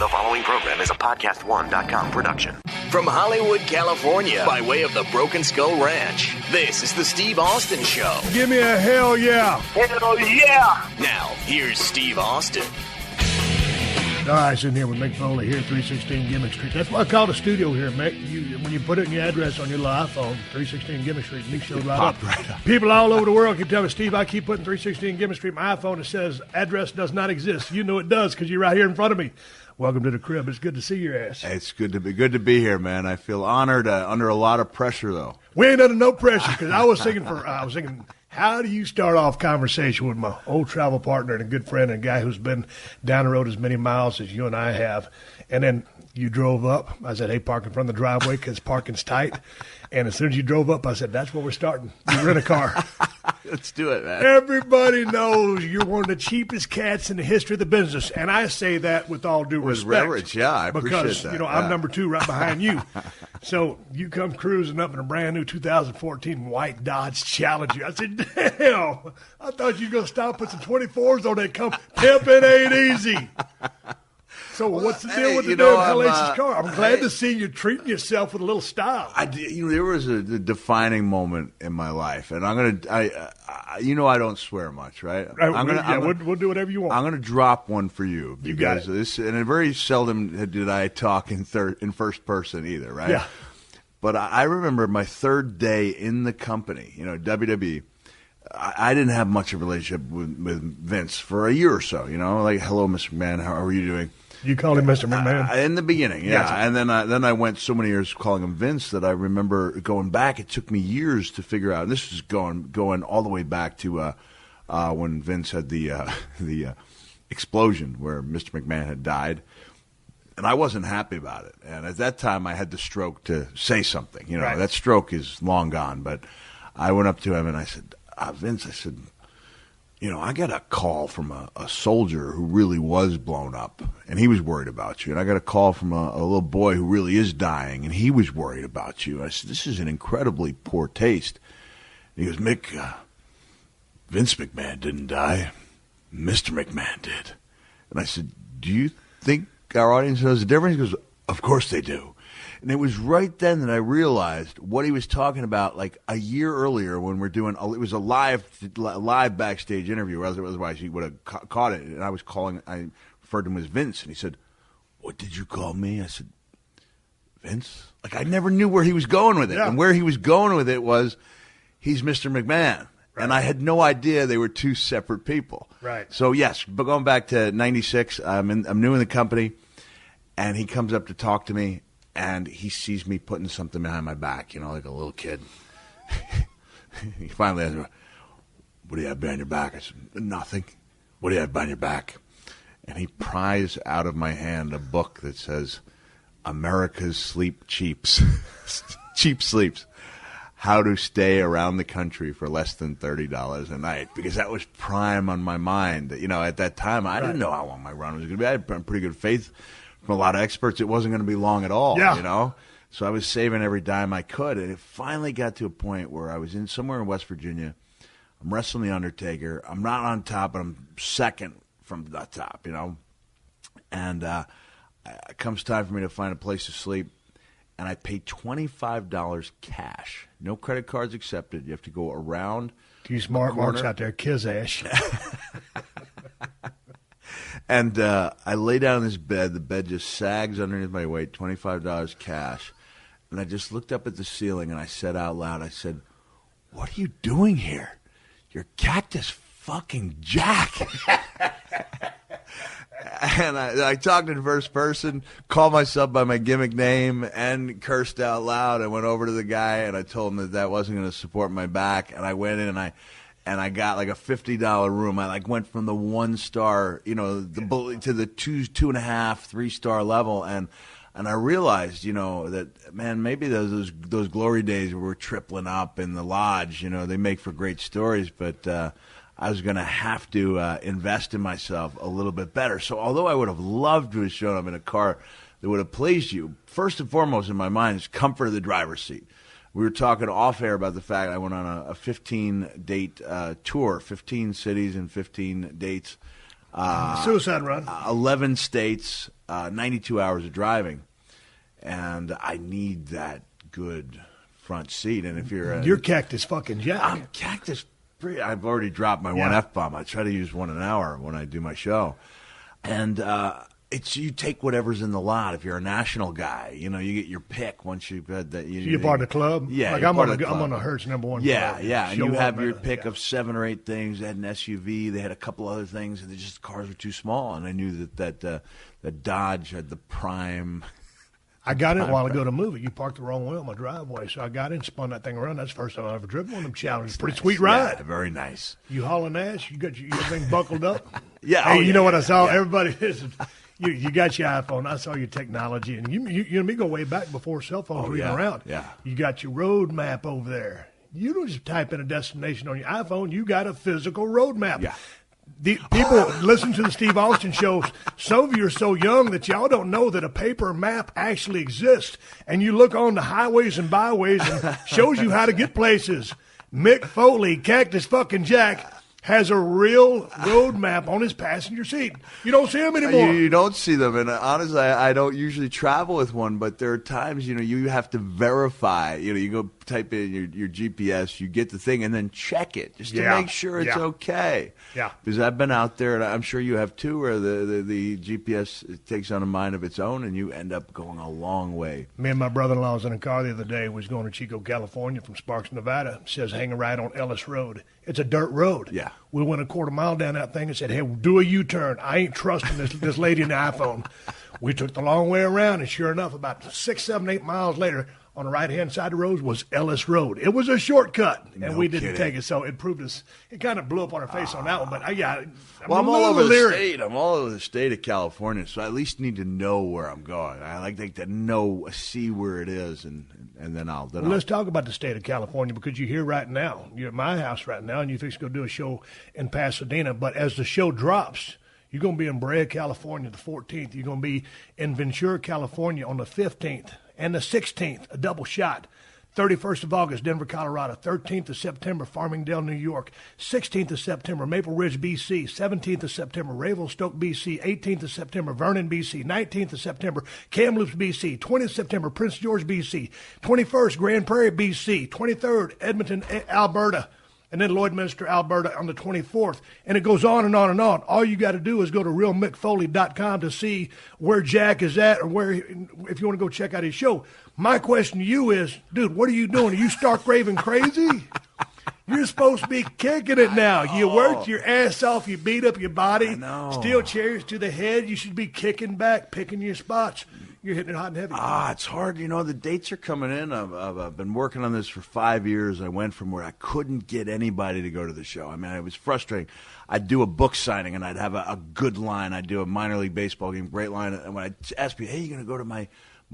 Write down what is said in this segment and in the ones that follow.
The following program is a podcast1.com production. From Hollywood, California, by way of the Broken Skull Ranch, this is the Steve Austin Show. Give me a hell yeah. Hell yeah. Now, here's Steve Austin. All right, sitting here with Mick Foley here, 316 Gimmick Street. That's why I call the studio here, Mick. When you put it in your address on your little iPhone, 316 Gimmick Street, Mick showed right up. Right up. People all over the world keep telling me, Steve, I keep putting 316 Gimmick Street. My iPhone, it says address does not exist. You know it does because you're right here in front of me. Welcome to the crib. It's good to see your ass. It's good to be here, man. I feel honored, under a lot of pressure, though. We ain't under no pressure because I was thinking, how do you start off conversation with my old travel partner and a good friend and a guy who's been down the road as many miles as you and I have? And then you drove up. I said, hey, park in front of the driveway because parking's tight. And as soon as you drove up, I said, that's where we're starting. You rent a car. Let's do it, man. Everybody knows you're one of the cheapest cats in the history of the business. And I say that with all due respect. With reverence, yeah, I appreciate that. Because, I'm number two right behind you. So you come cruising up in a brand new 2014 white Dodge Challenger. I said, damn, I thought you were going to stop, put some 24s on that. Come pimping ain't easy. So what's the deal with the damn hellacious car? I'm glad to see you treating yourself with a little style. There was a defining moment in my life, and I don't swear much, right? We'll do whatever you want. I'm gonna drop one for you because you got it. This, and very seldom did I talk in first person either, right? Yeah. But I remember my third day in the company, WWE. I didn't have much of a relationship with Vince for a year or so, like, hello, Mr. McMahon, how are you doing? You called him Mr. McMahon? In the beginning, yeah. Gotcha. And then I went so many years calling him Vince that I remember going back. It took me years to figure out. And this is going all the way back to when Vince had the explosion where Mr. McMahon had died. And I wasn't happy about it. And at that time, I had the stroke to say something. Right. That stroke is long gone. But I went up to him and I said, Vince, I said, I got a call from a soldier who really was blown up, and he was worried about you. And I got a call from a little boy who really is dying, and he was worried about you. I said, this is an incredibly poor taste. And he goes, Mick, Vince McMahon didn't die. Mr. McMahon did. And I said, do you think our audience knows the difference? He goes, of course they do. And it was right then that I realized what he was talking about, like a year earlier when we're doing. It was a live backstage interview. Otherwise, he would have caught it. And I referred to him as Vince, and he said, "What did you call me?" I said, "Vince." Like I never knew where he was going with it, and where he was going with it was, he's Mr. McMahon, and I had no idea they were two separate people. Right. So yes, but going back to '96, I'm new in the company, and he comes up to talk to me. And he sees me putting something behind my back, like a little kid. He finally asked me, what do you have behind your back? I said, nothing. What do you have behind your back? And he pries out of my hand a book that says, America's Sleep Cheaps. Cheap Sleeps. How to stay around the country for less than $30 a night. Because that was prime on my mind. At that time, I didn't know how long my run was going to be. I had pretty good faith from a lot of experts, it wasn't going to be long at all, So I was saving every dime I could, and it finally got to a point where I was somewhere in West Virginia. I'm wrestling The Undertaker. I'm not on top, but I'm second from the top, And it comes time for me to find a place to sleep, and I paid $25 cash. No credit cards accepted. You have to go around. You smart marks out there, kiss ass. And I lay down in this bed. The bed just sags underneath my weight, $25 cash. And I just looked up at the ceiling, and I said out loud, I said, what are you doing here? You're Cactus fucking Jack. And I talked in first person, called myself by my gimmick name, and cursed out loud. I went over to the guy, and I told him that wasn't going to support my back. And I went in, and I got like a $50 room. I went from the 1-star, to the 2.5, 3-star level, and I realized, that man, maybe those glory days where we're tripling up in the lodge, they make for great stories, but I was going to have to invest in myself a little bit better. So although I would have loved to have shown up in a car that would have pleased you, first and foremost in my mind is comfort of the driver's seat. We were talking off air about the fact I went on a 15-date tour, 15 cities and 15 dates. Suicide run. 11 states, 92 hours of driving, and I need that good front seat. And if you're Cactus fucking Jack. I'm Cactus. I've already dropped my one F-bomb. I try to use one an hour when I do my show. And it's you take whatever's in the lot. If you're a national guy, you get your pick once you've had that. You're part of the club? Yeah. Like I'm on the Hertz #1 club. Yeah. And you have your pick of 7 or 8 things. They had an SUV. They had a couple other things. And the cars were too small. And I knew that Dodge had the prime. I got in a while ago to move it. You parked the wrong way on my driveway, so I got in, spun that thing around. That's the first time I've ever driven one of them Challengers. Pretty sweet ride. Yeah, very nice. You hauling ass? You got your thing buckled up? Yeah. Hey, you know what I saw? Yeah. Everybody is. You got your iPhone. I saw your technology, and you and me go way back before cell phones were even around. Yeah. You got your road map over there. You don't just type in a destination on your iPhone. You got a physical road map. Yeah. The people listen to the Steve Austin shows. Some of you are so young that y'all don't know that a paper map actually exists. And you look on the highways and byways and shows you how to get places. Mick Foley, Cactus fucking Jack, has a real road map on his passenger seat. You don't see them anymore. You don't see them, and honestly, I don't usually travel with one, but there are times, you have to verify. You go type in your GPS, you get the thing, and then check it just to make sure it's okay. Yeah. Because I've been out there, and I'm sure you have too, where the GPS takes on a mind of its own, and you end up going a long way. Me and my brother-in-law was in a car the other day. Was going to Chico, California from Sparks, Nevada. It says hang a right on Ellis Road. It's a dirt road. Yeah. We went a quarter mile down that thing and said, hey, do a U-turn. I ain't trusting this lady in the iPhone. We took the long way around, and sure enough, about 6, 7, 8 miles later, on the right-hand side of the road was Ellis Road. It was a shortcut, and we didn't take it, so it proved us. It kind of blew up on our face on that one, but I'm all over the state. I'm all over the state of California, so I at least need to know where I'm going. I like to see where it is, and then I'll. Let's talk about the state of California, because you're here right now. You're at my house right now, and you fix to go do a show in Pasadena. But as the show drops, you're going to be in Brea, California, the 14th. You're going to be in Ventura, California, on the 15th. And the 16th, a double shot. 31st of August, Denver, Colorado. 13th of September, Farmingdale, New York. 16th of September, Maple Ridge, BC. 17th of September, Revelstoke, BC. 18th of September, Vernon, BC. 19th of September, Kamloops, BC. 20th of September, Prince George, BC. 21st, Grand Prairie, BC. 23rd, Edmonton, Alberta. And then Lloydminster, Alberta on the 24th. And it goes on and on and on. All you got to do is go to realmickfoley.com to see where Jack is at, or if you want to go check out his show. My question to you is, dude, what are you doing? Are you stark raving crazy? You're supposed to be kicking it now. You worked your ass off. You beat up your body. Steel chairs to the head. You should be kicking back, picking your spots. You're hitting it hot and heavy. It's hard. The dates are coming in. I've been working on this for 5 years. I went from where I couldn't get anybody to go to the show. I mean, it was frustrating. I'd do a book signing, and I'd have a good line. I'd do a minor league baseball game, great line. And when I asked people, hey, you going to go to my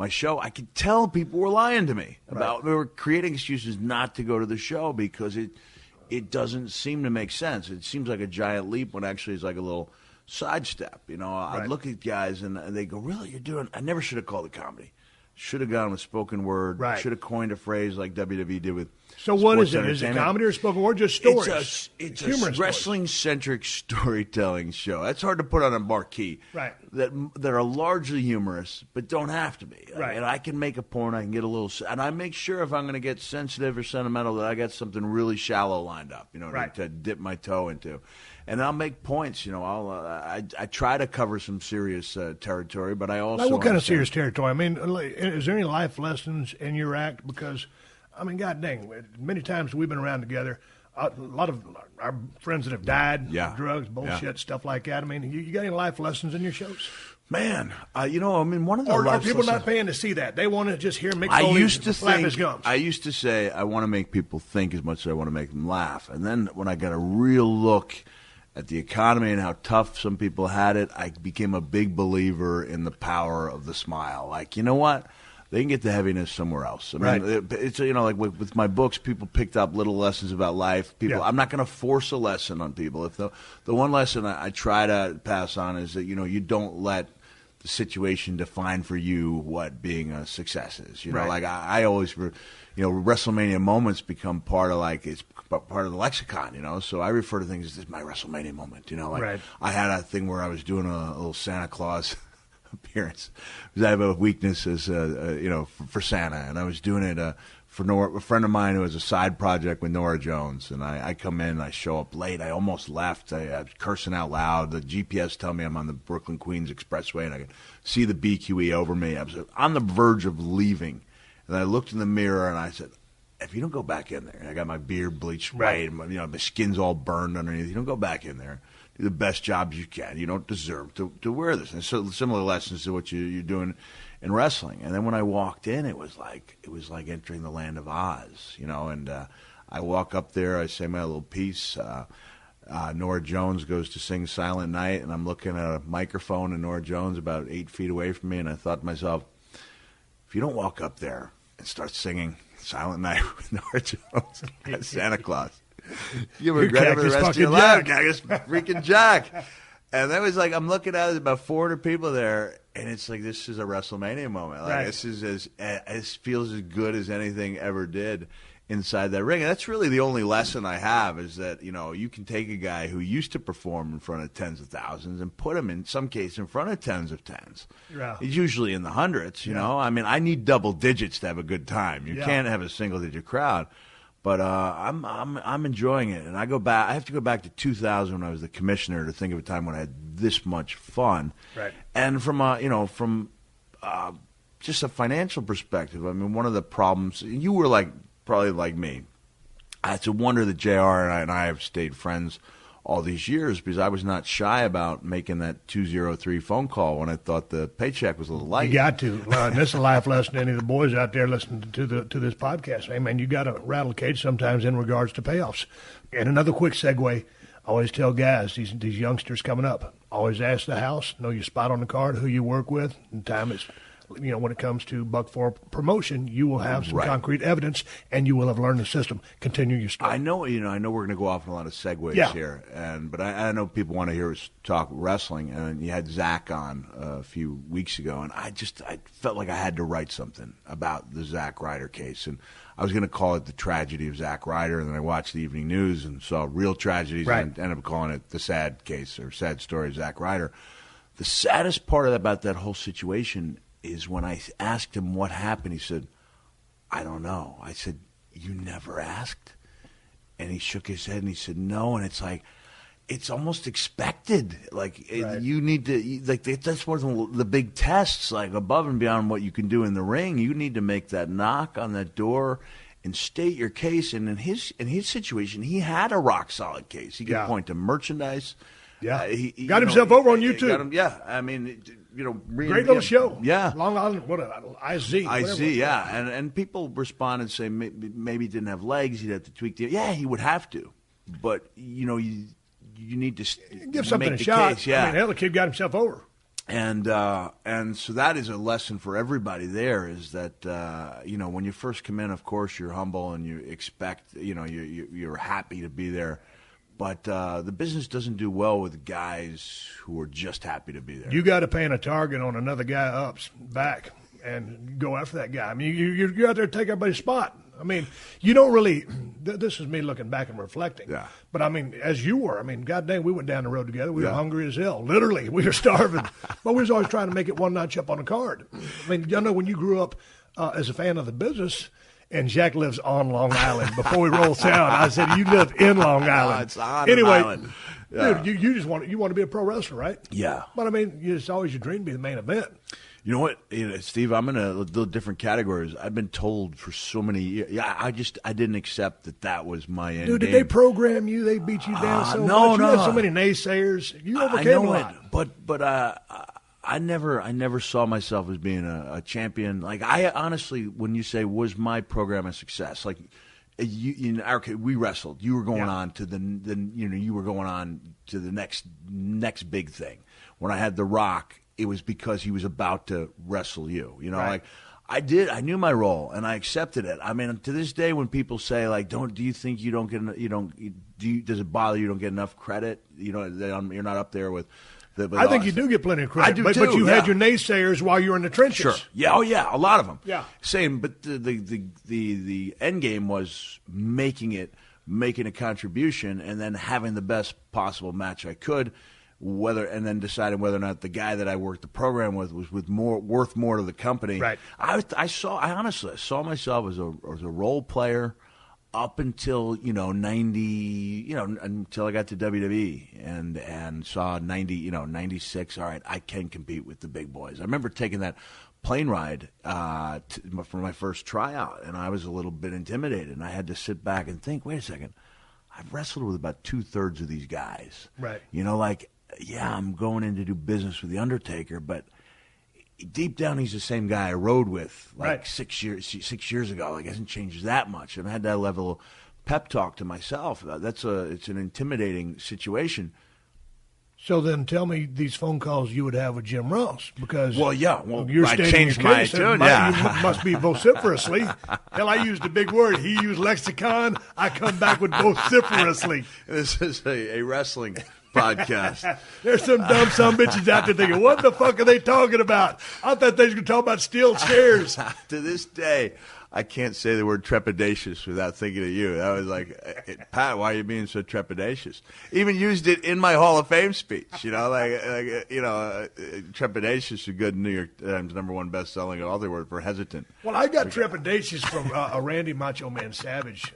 show, I could tell people were lying to me about they were creating excuses not to go to the show because it doesn't seem to make sense. It seems like a giant leap when actually it's like a little sidestep. I look at guys and they go, really, you're doing, I never should have called it comedy. Should have gone with spoken word. Right. Should have coined a phrase like WWE did with So what is it? Is it comedy or spoken word? Just stories? It's a wrestling-centric storytelling show. That's hard to put on a marquee. Right. That are largely humorous, but don't have to be. Right. And I can make a point. I can get a little, and I make sure if I'm going to get sensitive or sentimental that I got something really shallow lined up. To dip my toe into. And I'll make points. I try to cover some serious territory, but I also. Like what kind of serious territory? I mean, is there any life lessons in your act? Because, I mean, God dang, many times we've been around together. A lot of our friends that have died, drugs, bullshit, stuff like that. I mean, you got any life lessons in your shows? Man, one of the are people not paying to see that? They want to just hear Mick Foley flap his gums. I used to say I want to make people think as much as I want to make them laugh. And then when I got a real look at the economy and how tough some people had it, I became a big believer in the power of the smile. Like, you know what? They can get the heaviness somewhere else. I mean, it's like with my books, people picked up little lessons about life. I'm not going to force a lesson on people. If the one lesson I try to pass on is that you don't let the situation define for you what being a success is. Like I always, WrestleMania moments become part of it's part of the lexicon. So I refer to things as this is my WrestleMania moment. I had a thing where I was doing a little Santa Claus appearance because I have a weakness as for Santa, and I was doing it for a friend of mine who has a side project with Nora Jones, and I come in, I show up late, I almost left, I was cursing out loud, the GPS tell me I'm on the Brooklyn-Queens Expressway, and I could see the BQE over me. I was on the verge of leaving, and I looked in the mirror, and I said, if you don't go back in there, and I got my beard bleached white, and my skin's all burned underneath, you don't go back in there, do the best jobs you can, you don't deserve to wear this. And so similar lessons to what you're doing in wrestling. And then when I walked in, it was like entering the land of Oz, and I walk up there, I say my little piece. Nora Jones goes to sing Silent Night, and I'm looking at a microphone, and Nora Jones about 8 feet away from me, and I thought to myself, if you don't walk up there and start singing Silent Night with Nora Jones as Santa Claus, you regret it for the rest of your life. Cactus freaking Jack. And that was like, I'm looking at it, about 400 people there, and it's like, this is a WrestleMania moment. Like, this is it feels as good as anything ever did inside that ring. And that's really the only lesson I have, is that, you can take a guy who used to perform in front of tens of thousands and put him in some case in front of tens of tens. Yeah. He's usually in the hundreds, I mean, I need double digits to have a good time. You can't have a single digit crowd. But I'm enjoying it, and I have to go back to 2000 when I was the commissioner to think of a time when I had this much fun. Right. And from just a financial perspective, I mean, one of the problems, you were probably like me. It's a wonder that JR and I have stayed friends all these years, because I was not shy about making that 203 phone call when I thought the paycheck was a little light. You got to. And this is a life lesson to any of the boys out there listening to this podcast. Hey, man, you got to rattle a cage sometimes in regards to payoffs. And another quick segue, I always tell guys, these youngsters coming up, always ask the house, know your spot on the card, who you work with, and time is... when it comes to Buck 4 promotion, you will have some concrete evidence, and you will have learned the system. Continue your story. I know we're going to go off on a lot of segues here, but I know people want to hear us talk wrestling. And you had Zach on a few weeks ago, and I felt like I had to write something about the Zack Ryder case, and I was going to call it the tragedy of Zack Ryder, and then I watched the evening news and saw real tragedies, and ended up calling it the sad case or sad story of Zack Ryder. The saddest part about that whole situation is when I asked him what happened, he said, I don't know. I said, you never asked? And he shook his head and he said, no. And it's like, it's almost expected. Like, you need to, that's one of the big tests, like above and beyond what you can do in the ring. You need to make that knock on that door and state your case. And in his situation, he had a rock solid case. He could point to merchandise. Yeah, he got himself over on YouTube. I mean, great little show. Yeah, Long Island, IZ, yeah, and people respond and say maybe he didn't have legs, he'd have to tweak the. Yeah, he would have to, but you need to give something make a shot. Case, yeah, I mean, hell, the kid got himself over. And so that is a lesson for everybody. There is that when you first come in, of course you're humble and you expect you're happy to be there. But the business doesn't do well with guys who are just happy to be there. You got to paint a target on another guy up's back and go after that guy. I mean, you're out there to take everybody's spot. I mean, you don't really – this is me looking back and reflecting. Yeah. But, I mean, as you were, I mean, goddamn, we went down the road together. We were hungry as hell. Literally, we were starving. But we was always trying to make it one notch up on the card. I mean, you know, when you grew up as a fan of the business – and Jack lives on Long Island. Before we roll sound, I said, you live in Long Island. It's on Island. Dude, you just want to be a pro wrestler, right? Yeah. But, I mean, it's always your dream to be the main event. You know what, Steve, I'm in a little different categories. I've been told for so many years. Yeah, I didn't accept that was my end Dude, did game. they program you? They beat you down so much? You had so many naysayers. You overcame a lot. But I never saw myself as being a champion. Like, I honestly, when you say, was my program a success? Like, in our case, we wrestled. You were going on to you were going on to the next big thing. When I had The Rock, it was because he was about to wrestle you. You know, like I knew my role and I accepted it. I mean, to this day, when people say like, does it bother you don't get enough credit? You know, you're not up there with. I think you do get plenty of credit. I do but you had your naysayers while you were in the trenches. Sure. Yeah. Oh, yeah. A lot of them. Yeah. Same. But the end game was making a contribution, and then having the best possible match I could and then deciding whether or not the guy that I worked the program with was worth more to the company. Right. I honestly saw myself as a role player up until 90, until I got to WWE and saw 96. All right, I can compete with the big boys. I remember taking that plane ride for my first tryout, and I was a little bit intimidated, and I had to sit back and think, wait a second, I've wrestled with about 2/3 of these guys. Right. I'm going in to do business with The Undertaker, but deep down he's the same guy I rode with 6 years ago. It hasn't changed that much. I've had that level of pep talk to myself. It's an intimidating situation. So then tell me these phone calls you would have with Jim Ross, because you're I changed my tune. Yeah. You must be vociferously. Hell, I used a big word. He used lexicon. I come back with vociferously. This is a wrestling podcast. There's some dumb bitches out there thinking, what the fuck are they talking about? I thought they was going to talk about steel chairs. To this day, I can't say the word trepidatious without thinking of you. That was like, Pat, why are you being so trepidatious? Even used it in my Hall of Fame speech. Trepidatious, a good New York Times #1 best-selling author word for hesitant. Well, I got trepidatious from a Randy Macho Man Savage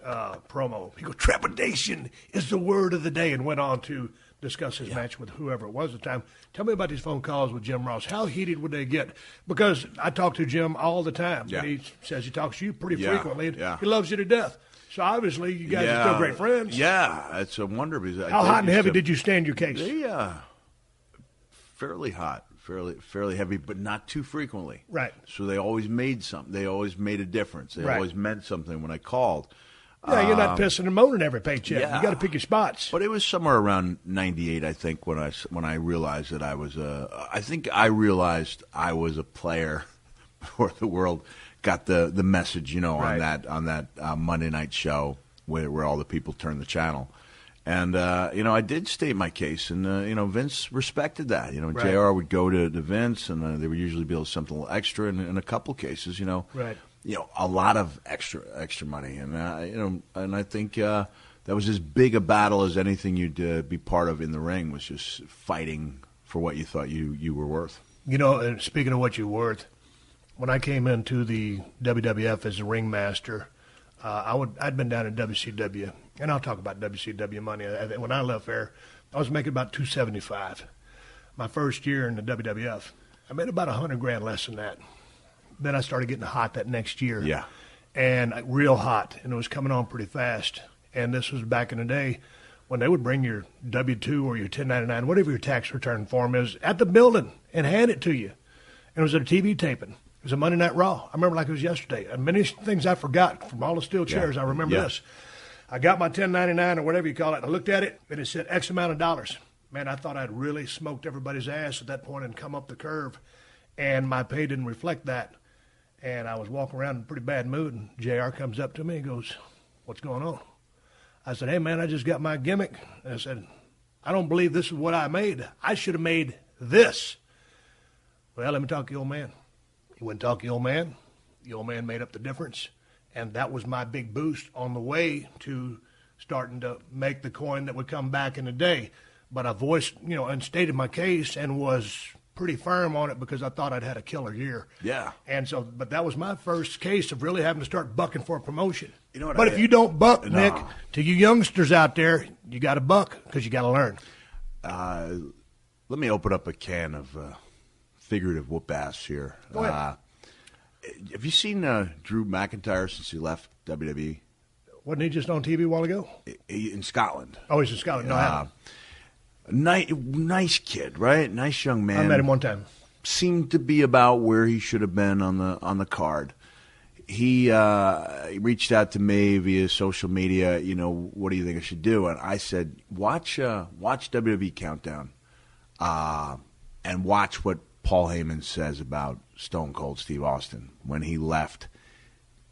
promo. He goes, trepidation is the word of the day, and went on to discuss his match with whoever it was at the time. Tell me about these phone calls with Jim Ross. How heated would they get? Because I talk to Jim all the time. Yeah. And he says he talks to you pretty frequently. And yeah. He loves you to death. So obviously you guys are still great friends. Yeah, it's a wonder. Because how hot and heavy did you stand your case? Fairly hot, fairly heavy, but not too frequently. Right. So they always made something. They always made a difference. They always meant something when I called. Yeah, you're not pissing and moaning every paycheck. Yeah. You got to pick your spots. But it was somewhere around 98, I think, when I realized that I was I was a player before the world got the message, on that Monday night show where all the people turned the channel. And, I did state my case, and, Vince respected that. JR would go to Vince, and they would usually bill something a little extra in a couple cases, Right. A lot of extra money, and and I think that was as big a battle as anything you'd be part of in the ring, was just fighting for what you thought you were worth. And speaking of what you're worth, when I came into the WWF as a ringmaster, I'd been down in WCW, and I'll talk about WCW money. When I left there, I was making about $275. My first year in the WWF, I made about $100,000 less than that. Then I started getting hot that next year. Yeah. And real hot, and it was coming on pretty fast. And this was back in the day when they would bring your W-2 or your 1099, whatever your tax return form is, at the building and hand it to you. And it was at a TV taping. It was a Monday Night Raw. I remember like it was yesterday. And many things I forgot from all the steel chairs. I remember this. I got my 1099 or whatever you call it, and I looked at it, and it said X amount of dollars. Man, I thought I'd really smoked everybody's ass at that point and come up the curve. And my pay didn't reflect that. And I was walking around in a pretty bad mood, and JR comes up to me and goes, what's going on? I said, hey, man, I just got my gimmick. And I said, I don't believe this is what I made. I should have made this. Well, let me talk to the old man. He went and talked to the old man. The old man made up the difference. And that was my big boost on the way to starting to make the coin that would come back in the day. But I voiced, and stated my case and was pretty firm on it because I thought I'd had a killer year. Yeah. And so, but that was my first case of really having to start bucking for a promotion. But if you don't buck, Nick, to you youngsters out there, you got to buck because you got to learn. Let me open up a can of figurative whoop ass here. Go ahead. Have you seen Drew McIntyre since he left WWE? Wasn't he just on TV a while ago? In Scotland. Oh, he's in Scotland. No, I haven't. Nice kid, right? Nice young man. I met him one time. Seemed to be about where he should have been on the card. He reached out to me via social media. What do you think I should do? And I said, watch WWE Countdown, and watch what Paul Heyman says about Stone Cold Steve Austin when he left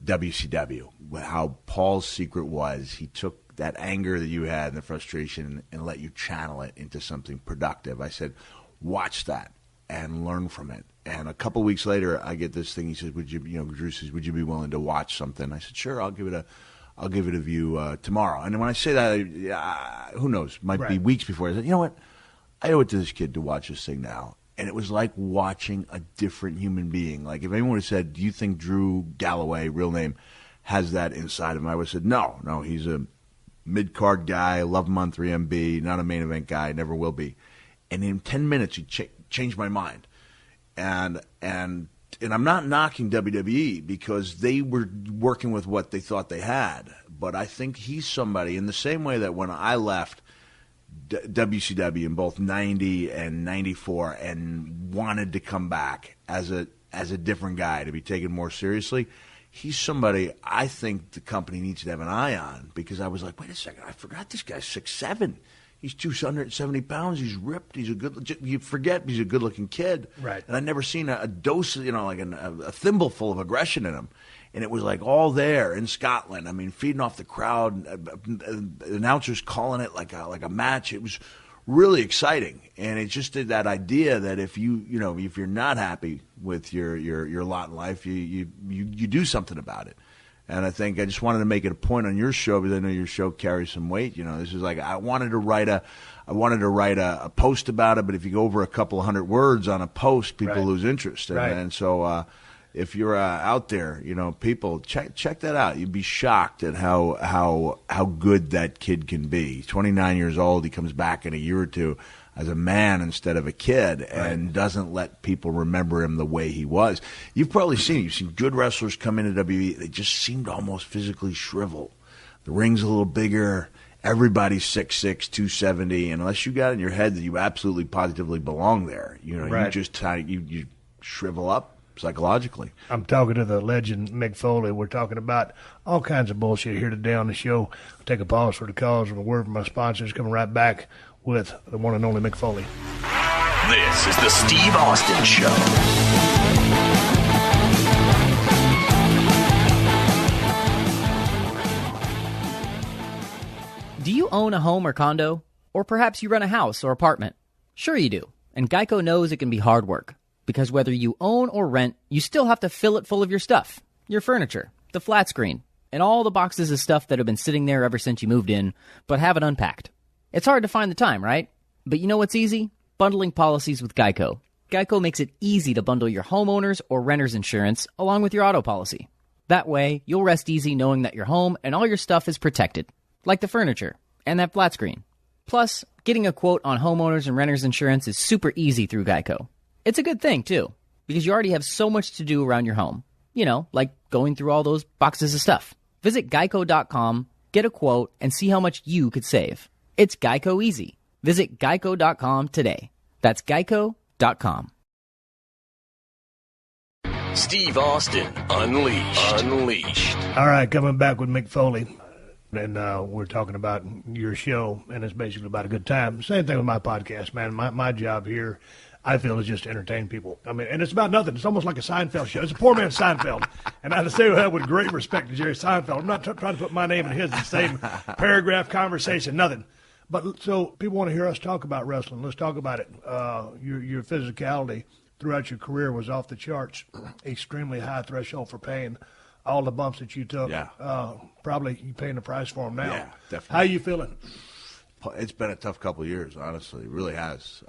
WCW. How Paul's secret was he took that anger that you had and the frustration and let you channel it into something productive. I said, watch that and learn from it. And a couple weeks later, I get this thing. He says, Drew says, would you be willing to watch something? I said, sure, I'll give it a view tomorrow. And when I say that, who knows? Might be weeks before. I said, you know what? I owe it to this kid to watch this thing now. And it was like watching a different human being. Like if anyone had said, do you think Drew Galloway, real name, has that inside of him? I would have said, no, he's a mid-card guy, love him on 3MB, not a main event guy, never will be. And in 10 minutes, he changed my mind. And I'm not knocking WWE because they were working with what they thought they had. But I think he's somebody in the same way that when I left WCW in both 90 and 94 and wanted to come back as a different guy to be taken more seriously, he's somebody I think the company needs to have an eye on, because I was like, wait a second, I forgot this guy's 6'7". He's 270 pounds. He's ripped. He's you forget he's a good-looking kid. Right. And I'd never seen a dose, like a thimbleful of aggression in him. And it was like all there in Scotland. I mean, feeding off the crowd, announcers calling it like a match. It was really exciting. And it just did that idea that if if you're not happy with your lot in life, you do something about it. And I think I just wanted to make it a point on your show, because I know your show carries some weight. This is like I wanted to write a post about it, but if you go over a couple of hundred words on a post, people lose interest. And so if you're out there, people check that out. You'd be shocked at how good that kid can be. He's 29 years old. He comes back in a year or two as a man instead of a kid, and doesn't let people remember him the way he was. You've probably seen good wrestlers come into WWE. They just seemed almost physically shriveled. The ring's a little bigger. Everybody's 6'6", 270, and unless you got in your head that you absolutely positively belong there, you just you shrivel up psychologically. I'm talking to the legend Mick Foley. We're talking about all kinds of bullshit here today on the show. I'll take a pause for the calls and a word from my sponsors. Coming right back with the one and only Mick Foley. This is the Steve Austin Show. Do you own a home or condo? Or perhaps you rent a house or apartment? Sure you do. And Geico knows it can be hard work. Because whether you own or rent, you still have to fill it full of your stuff. Your furniture, the flat screen, and all the boxes of stuff that have been sitting there ever since you moved in, but haven't unpacked. It's hard to find the time, right? But you know what's easy? Bundling policies with Geico. Geico makes it easy to bundle your homeowner's or renter's insurance along with your auto policy. That way, you'll rest easy knowing that your home and all your stuff is protected, like the furniture and that flat screen. Plus, getting a quote on homeowners and renters insurance is super easy through Geico. It's a good thing, too, because you already have so much to do around your home. Like going through all those boxes of stuff. Visit geico.com, get a quote, and see how much you could save. It's Geico easy. Visit geico.com today. That's geico.com. Steve Austin Unleashed. All right, coming back with Mick Foley. And we're talking about your show, and it's basically about a good time. Same thing with my podcast, man. My job here, I feel, is just to entertain people. I mean, and it's about nothing. It's almost like a Seinfeld show. It's a poor man's Seinfeld. And I say that with great respect to Jerry Seinfeld. I'm not trying to put my name in his in the same paragraph, conversation, nothing. But so people want to hear us talk about wrestling. Let's talk about it. Your physicality throughout your career was off the charts, extremely high threshold for pain. All the bumps that you took, probably you paying the price for them now. Yeah, definitely. How you feeling? It's been a tough couple of years, honestly. It really has.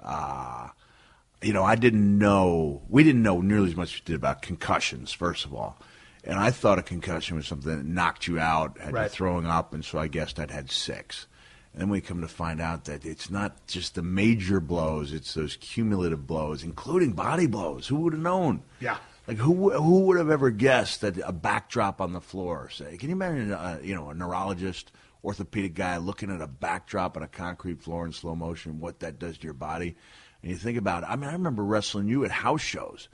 We didn't know nearly as much as we did about concussions, first of all. And I thought a concussion was something that knocked you out, had you throwing up, and so I guessed I'd had 6. And then we come to find out that it's not just the major blows, it's those cumulative blows, including body blows. Who would have known? Yeah. Like, who would have ever guessed that a backdrop on the floor, say, can you imagine, a neurologist, orthopedic guy looking at a backdrop on a concrete floor in slow motion, what that does to your body? And you think about it. I mean, I remember wrestling you at house shows,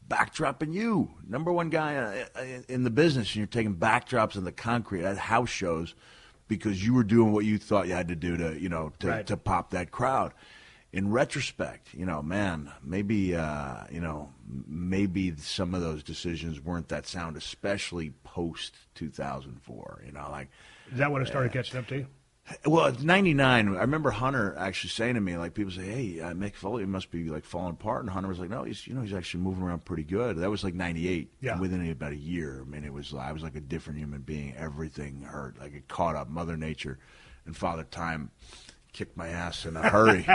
backdropping you, number one guy in the business, and you're taking backdrops in the concrete at house shows because you were doing what you thought you had to do to pop that crowd. In retrospect, maybe some of those decisions weren't that sound, especially post 2004. Is that when it started catching up to you? Well, it's 99. I remember Hunter actually saying to me, like, people say, "Hey, Mick Foley must be like falling apart," and Hunter was like, "No, he's actually moving around pretty good." That was like 98. Yeah. Within about a year, I mean, I was like a different human being. Everything hurt, like it caught up. Mother Nature and Father Time kicked my ass in a hurry.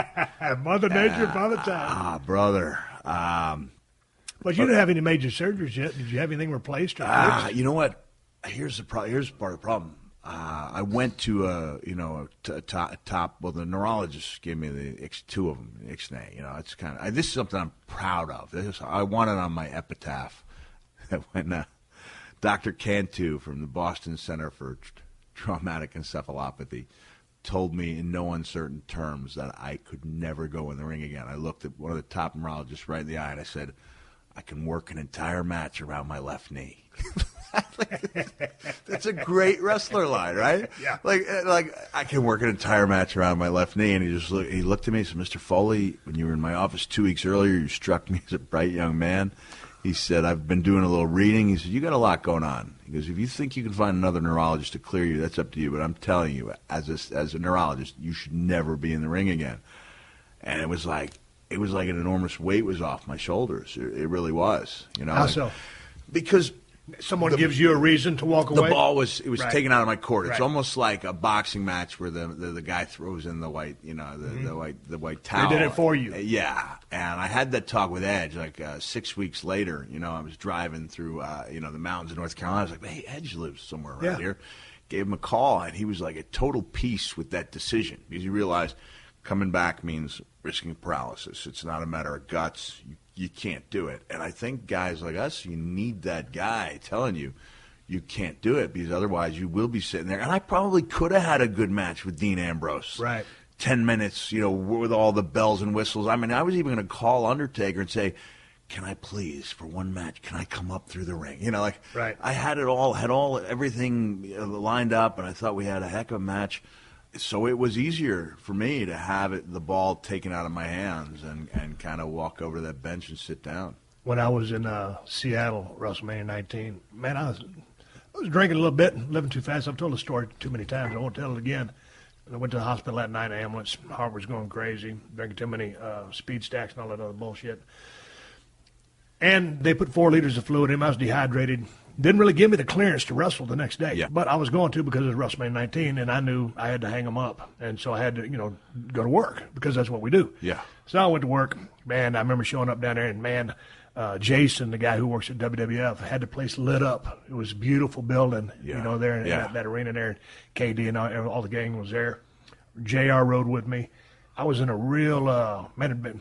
Mother Nature, Father Time. Brother. But you didn't have any major surgeries yet. Did you have anything replaced or fixed? You know what? Here's part of the problem. I went to a top. Well, the neurologist gave me two of them, Ixnay. You know, it's kind of this is something I'm proud of. I want it on my epitaph. When Dr. Cantu from the Boston Center for Traumatic Encephalopathy told me in no uncertain terms that I could never go in the ring again. I looked at one of the top neurologists right in the eye and I said, I can work an entire match around my left knee. That's a great wrestler line, right? Yeah. Like I can work an entire match around my left knee, and he looked at me and said, Mr. Foley, when you were in my office 2 weeks earlier, you struck me as a bright young man. He said, I've been doing a little reading. He said, you got a lot going on. He goes, if you think you can find another neurologist to clear you, that's up to you. But I'm telling you, as a neurologist, you should never be in the ring again. And it was like an enormous weight was off my shoulders. It really was. You know. How so? Because someone gives you a reason to walk away. The ball was right. taken out of my court. It's right. almost like a boxing match where the guy throws in the white, the white towel. They did it for you. Yeah, and I had that talk with Edge 6 weeks later. You know, I was driving through the mountains of North Carolina. I was like, hey, Edge lives somewhere around here. Gave him a call, and he was like at total peace with that decision because he realized coming back means risking paralysis. It's not a matter of guts. You can't do it. And I think guys like us, you need that guy telling you can't do it because otherwise you will be sitting there. And I probably could have had a good match with Dean Ambrose. Right. 10 minutes, with all the bells and whistles. I mean, I was even going to call Undertaker and say, can I please, for one match, can I come up through the ring? Right. I had everything lined up, and I thought we had a heck of a match. So it was easier for me to have the ball taken out of my hands and kind of walk over to that bench and sit down. When I was in Seattle, WrestleMania 19, man, I was drinking a little bit, living too fast. I've told the story too many times. I won't tell it again. And I went to the hospital that night, ambulance. Heart was going crazy, drinking too many speed stacks and all that other bullshit. And they put 4 liters of fluid in me. I was dehydrated. Didn't really give me the clearance to wrestle the next day. Yeah. But I was going to because it was WrestleMania 19, and I knew I had to hang them up. And so I had to, go to work because that's what we do. Yeah. So I went to work. Man, I remember showing up down there, and, man, Jason, the guy who works at WWF, had the place lit up. It was a beautiful building, there in that arena there. KD and all the gang was there. JR rode with me. I was in a real,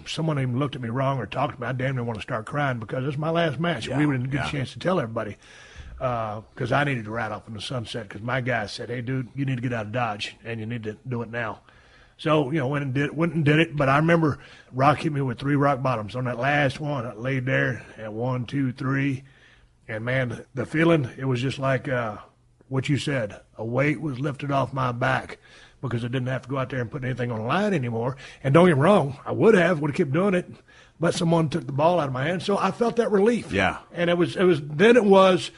someone even looked at me wrong or talked to me. I damn near want to start crying because it's my last match. Yeah, We didn't get a chance to tell everybody because I needed to ride off in the sunset because my guy said, hey, dude, you need to get out of Dodge and you need to do it now. So, went and did it. But I remember Rock hit me with 3 rock bottoms. On that last one, I laid there at 1, 2, 3. And, man, the feeling, it was just like what you said. A weight was lifted off my back because I didn't have to go out there and put anything on the line anymore. And don't get me wrong, I would have kept doing it, but someone took the ball out of my hand. So I felt that relief. Yeah. And it was,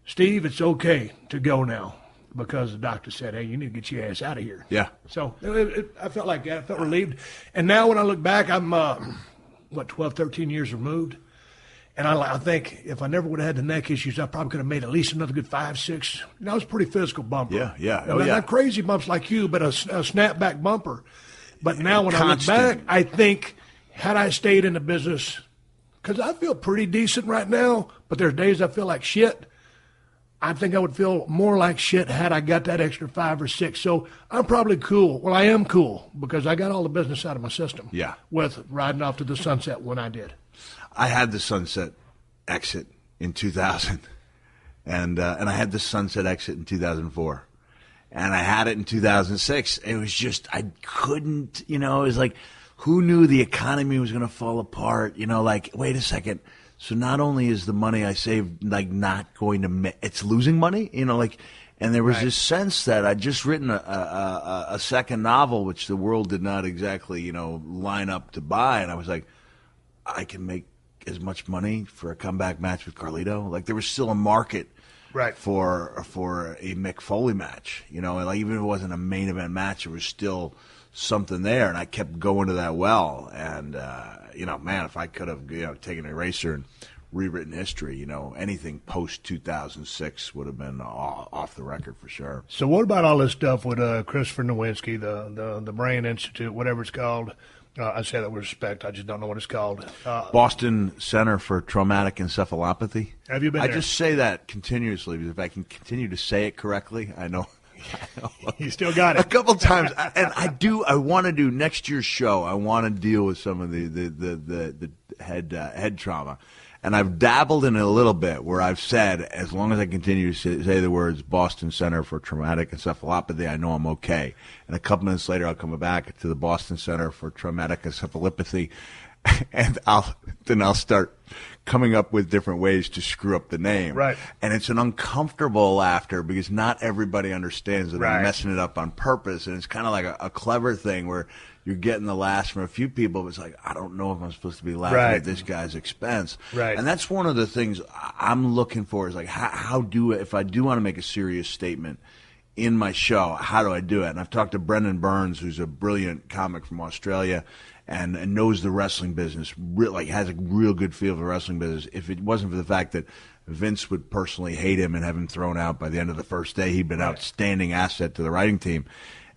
Steve, it's okay to go now because the doctor said, hey, you need to get your ass out of here. Yeah. So I felt like that. I felt relieved. And now when I look back, I'm, 12, 13 years removed. And I think if I never would have had the neck issues, I probably could have made at least another good 5, 6. I was a pretty physical bumper. Yeah. Not crazy bumps like you, but a snapback bumper. But now when I look back, I think had I stayed in the business, because I feel pretty decent right now, but there's days I feel like shit. I think I would feel more like shit had I got that extra 5 or 6. So I'm probably cool. Well, I am cool because I got all the business out of my system. Yeah. With riding off to the sunset when I did. I had the sunset exit in 2000, and I had the sunset exit in 2004, and I had it in 2006. It was just I couldn't, it was like, who knew the economy was going to fall apart? Wait a second. So not only is the money I saved not going to, it's losing money, and there was this sense that I'd just written a second novel, which the world did not exactly, line up to buy, and I was like, I can make as much money for a comeback match with Carlito. There was still a market for a Mick Foley match, even if it wasn't a main event match, there was still something there, and I kept going to that well. And man, if I could have taken an eraser and rewritten history. You know, anything post 2006 would have been off the record for sure. So what about all this stuff with Christopher Nowinski, the Brain Institute, whatever it's called? I say that with respect. I just don't know what it's called. Boston Center for Traumatic Encephalopathy. Have you been there? I just say that continuously because if I can continue to say it correctly, I know. You still got it. A couple times, and I want to do next year's show. I want to deal with some of the head trauma, and I've dabbled in it a little bit where I've said as long as I continue to say the words Boston Center for Traumatic Encephalopathy, I know I'm okay. And a couple minutes later, I'll come back to the Boston Center for Traumatic Encephalopathy, and I'll start coming up with different ways to screw up the name. Right. And it's an uncomfortable laughter because not everybody understands that I'm messing it up on purpose. And it's kind of like a clever thing where you're getting the laughs from a few people, but it's like, I don't know if I'm supposed to be laughing at this guy's expense. Right. And that's one of the things I'm looking for is like, if I do want to make a serious statement in my show, how do I do it? And I've talked to Brendan Burns, who's a brilliant comic from Australia, and knows the wrestling business, has a real good feel for the wrestling business. If it wasn't for the fact that Vince would personally hate him and have him thrown out by the end of the first day, he'd been an outstanding asset to the writing team.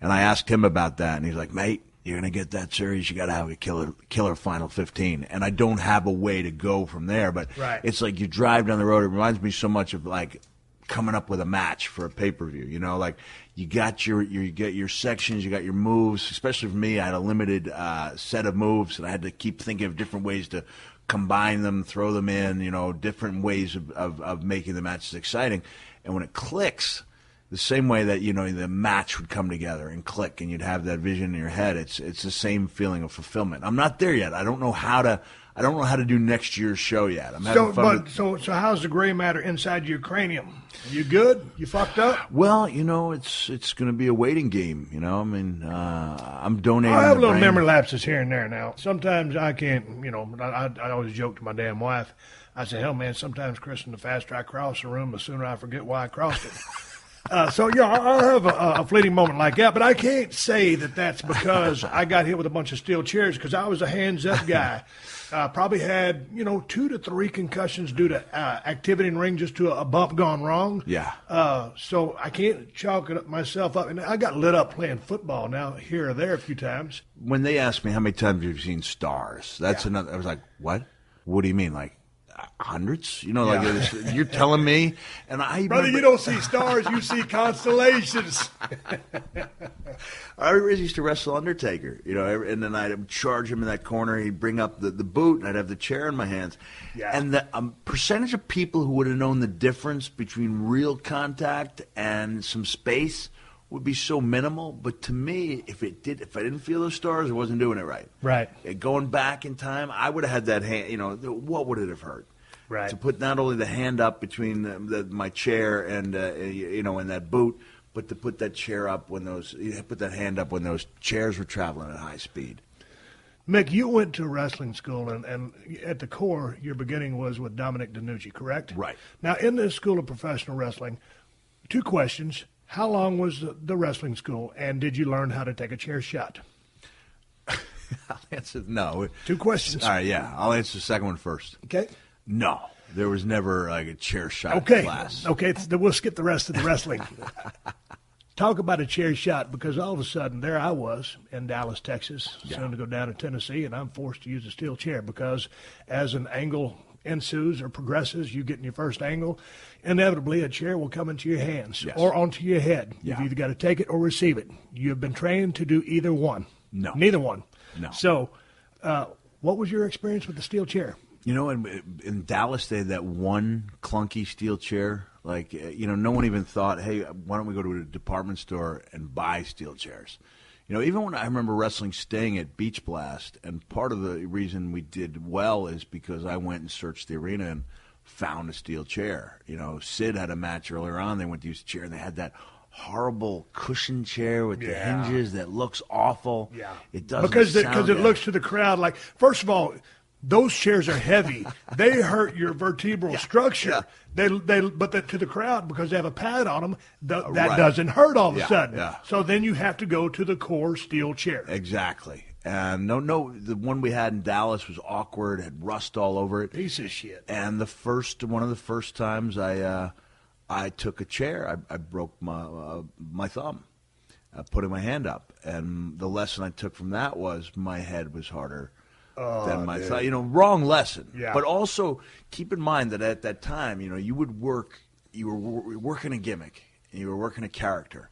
And I asked him about that, and he's like, mate, you're going to get that series, you got to have a killer Final 15. And I don't have a way to go from there, but it's like you drive down the road. It reminds me so much of like coming up with a match for a pay-per-view, you know, like you get your sections, you got your moves. Especially for me, I had a limited set of moves, and I had to keep thinking of different ways to combine them, throw them in, you know, different ways of making the matches exciting. And when it clicks, the same way that, you know, the match would come together and click, and you'd have that vision in your head, it's the same feeling of fulfillment. I'm not there yet. I don't know how to do next year's show yet. I'm having fun. So how's the gray matter inside your cranium? You good? You fucked up? Well, you know, it's going to be a waiting game. You know, I mean, I'm donating. I have little memory lapses here and there now. Sometimes I can't. You know, I always joke to my damn wife. I say, hell, man, sometimes, Kristen, the faster I cross the room, the sooner I forget why I crossed it. So, yeah, I'll have a fleeting moment like that, but I can't say that that's because I got hit with a bunch of steel chairs because I was a hands-up guy. Probably had, 2 to 3 concussions due to activity in the ring, just to a bump gone wrong. Yeah. So I can't chalk it myself up. And I got lit up playing football now here or there a few times. When they asked me how many times you've seen stars, that's another. I was like, what? What do you mean? Like, hundreds? You know, like you're telling me? And Brother, you don't see stars, you see constellations. I used to wrestle Undertaker, and then I'd charge him in that corner. He'd bring up the boot, and I'd have the chair in my hands. Yeah. And the percentage of people who would have known the difference between real contact and some space would be so minimal. But to me, if I didn't feel those stars, I wasn't doing it right. Right. Going back in time, I would have had that hand. What would it have hurt? Right. To put not only the hand up between my chair and and that boot, but to put that chair up when that hand up when those chairs were traveling at high speed. Mick, you went to wrestling school, and at the core, your beginning was with Dominic DeNucci, correct? Right. Now, in the School of Professional Wrestling, 2 questions. How long was the wrestling school, and did you learn how to take a chair shot? I'll answer no. 2 questions. All right, yeah. I'll answer the second one first. Okay. No. There was never like a chair shot class. Okay, we'll skip the rest of the wrestling. Talk about a chair shot, because all of a sudden there I was in Dallas, Texas, soon to go down to Tennessee, and I'm forced to use a steel chair because as an angle ensues or progresses, you get in your first angle, inevitably a chair will come into your hands or onto your head. Yeah. You've either got to take it or receive it. You have been trained to do either one. No. Neither one. No. So what was your experience with the steel chair? In Dallas, they had that one clunky steel chair. Like, no one even thought, hey, why don't we go to a department store and buy steel chairs? Even when I remember wrestling staying at Beach Blast, and part of the reason we did well is because I went and searched the arena and found a steel chair. Sid had a match earlier on. They went to use a chair, and they had that horrible cushion chair with the hinges that looks awul. Yeah. It doesn't because sound it looks to the crowd like, first of all, those chairs are heavy. They hurt your vertebral structure. Yeah. But to the crowd, because they have a pad on them, that doesn't hurt all of a sudden. Yeah. So then you have to go to the core steel chair. Exactly. And no, the one we had in Dallas was awkward, had rust all over it. Piece of shit. And one of the first times I took a chair, I broke my thumb, putting my hand up. And the lesson I took from that was my head was harder than my thumb. Wrong lesson. Yeah. But also keep in mind that at that time, you would work. You were working a gimmick. And you were working a character.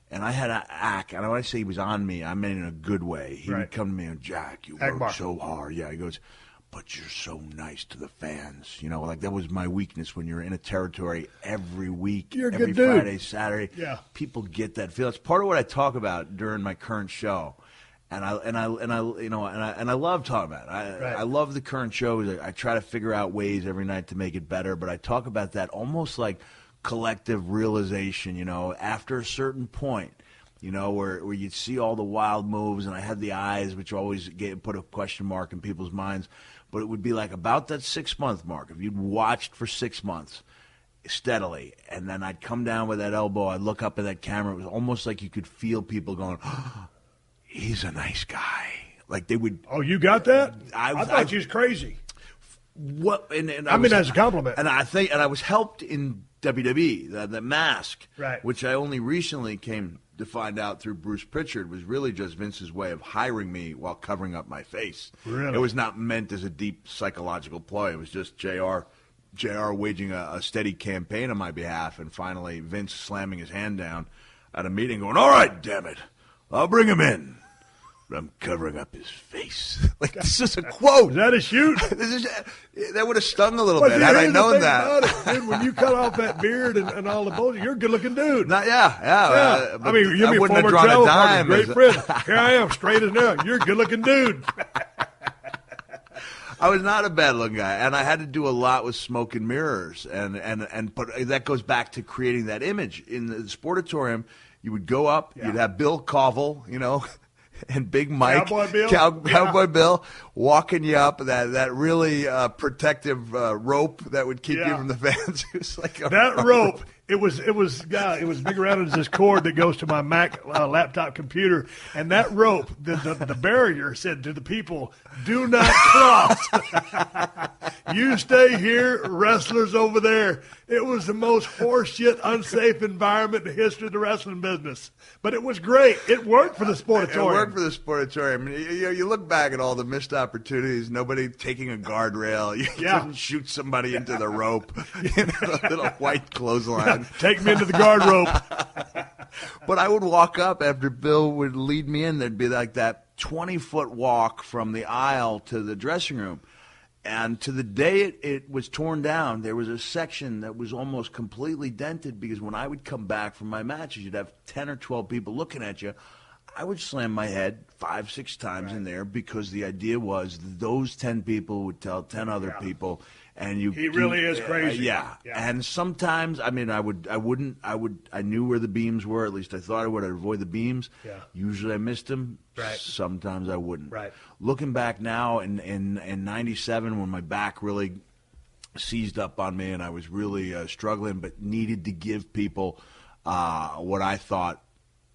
And I had an act, and when I say he was on me, I meant in a good way. He would come to me and, Jack, you work so hard. Yeah, he goes, but you're so nice to the fans. Like that was my weakness when you're in a territory every week, you're a every good dude. Friday, Saturday. Yeah. People get that feel. It's part of what I talk about during my current show. And I love talking about it. I love the current shows. I try to figure out ways every night to make it better, but I talk about that almost like collective realization, after a certain point, where you'd see all the wild moves, and I had the eyes, which always put a question mark in people's minds, but it would be like about that 6-month mark. If you'd watched for 6 months steadily, and then I'd come down with that elbow, I'd look up at that camera, it was almost like you could feel people going, oh, he's a nice guy. Like they would. Oh, you got that? I thought you was crazy. What? And as a compliment. And I was helped in WWE, the mask, right, which I only recently came to find out through Bruce Pritchard was really just Vince's way of hiring me while covering up my face. Really? It was not meant as a deep psychological ploy. It was just JR waging a steady campaign on my behalf, and finally Vince slamming his hand down at a meeting going, all right, damn it, I'll bring him in. But I'm covering up his face. Like, this is a quote. Is that a shoot? That would have stung a little bit had I known that. Dude, when you cut off that beard and all the bullshit, you're a good-looking dude. Yeah. I mean, you're a former travel partner, great friend. Here I am, straight as now. You're a good-looking dude. I was not a bad-looking guy, and I had to do a lot with smoke and mirrors, but that goes back to creating that image. In the Sportatorium, you would go up, you'd have Bill Koval, and Big Mike, Cowboy Bill, walking you up that really protective rope that would keep you from the fans. It was like that rope. It was big around as this cord that goes to my Mac laptop computer, and that rope, the barrier said to the people, "Do not cross. You stay here, wrestlers over there." It was the most horseshit, unsafe environment in the history of the wrestling business, but it was great. It worked for the Sportatorium. It worked for the Sportatorium. You look back at all the missed opportunities. Nobody taking a guardrail. You couldn't shoot somebody into the rope. A little white clothesline. Take me into the guard rope. But I would walk up after Bill would lead me in. There'd be like that 20-foot walk from the aisle to the dressing room. And to the day it was torn down, there was a section that was almost completely dented because when I would come back from my matches, you'd have 10 or 12 people looking at you. I would slam my head 5-6 times in there because the idea was those 10 people would tell 10 other people. And he really is crazy. Yeah. And sometimes, I mean, I knew where the beams were. At least I thought I would. I'd avoid the beams. Yeah. Usually I missed them. Right. Sometimes I wouldn't. Right. Looking back now in 97 when my back really seized up on me and I was really struggling but needed to give people what I thought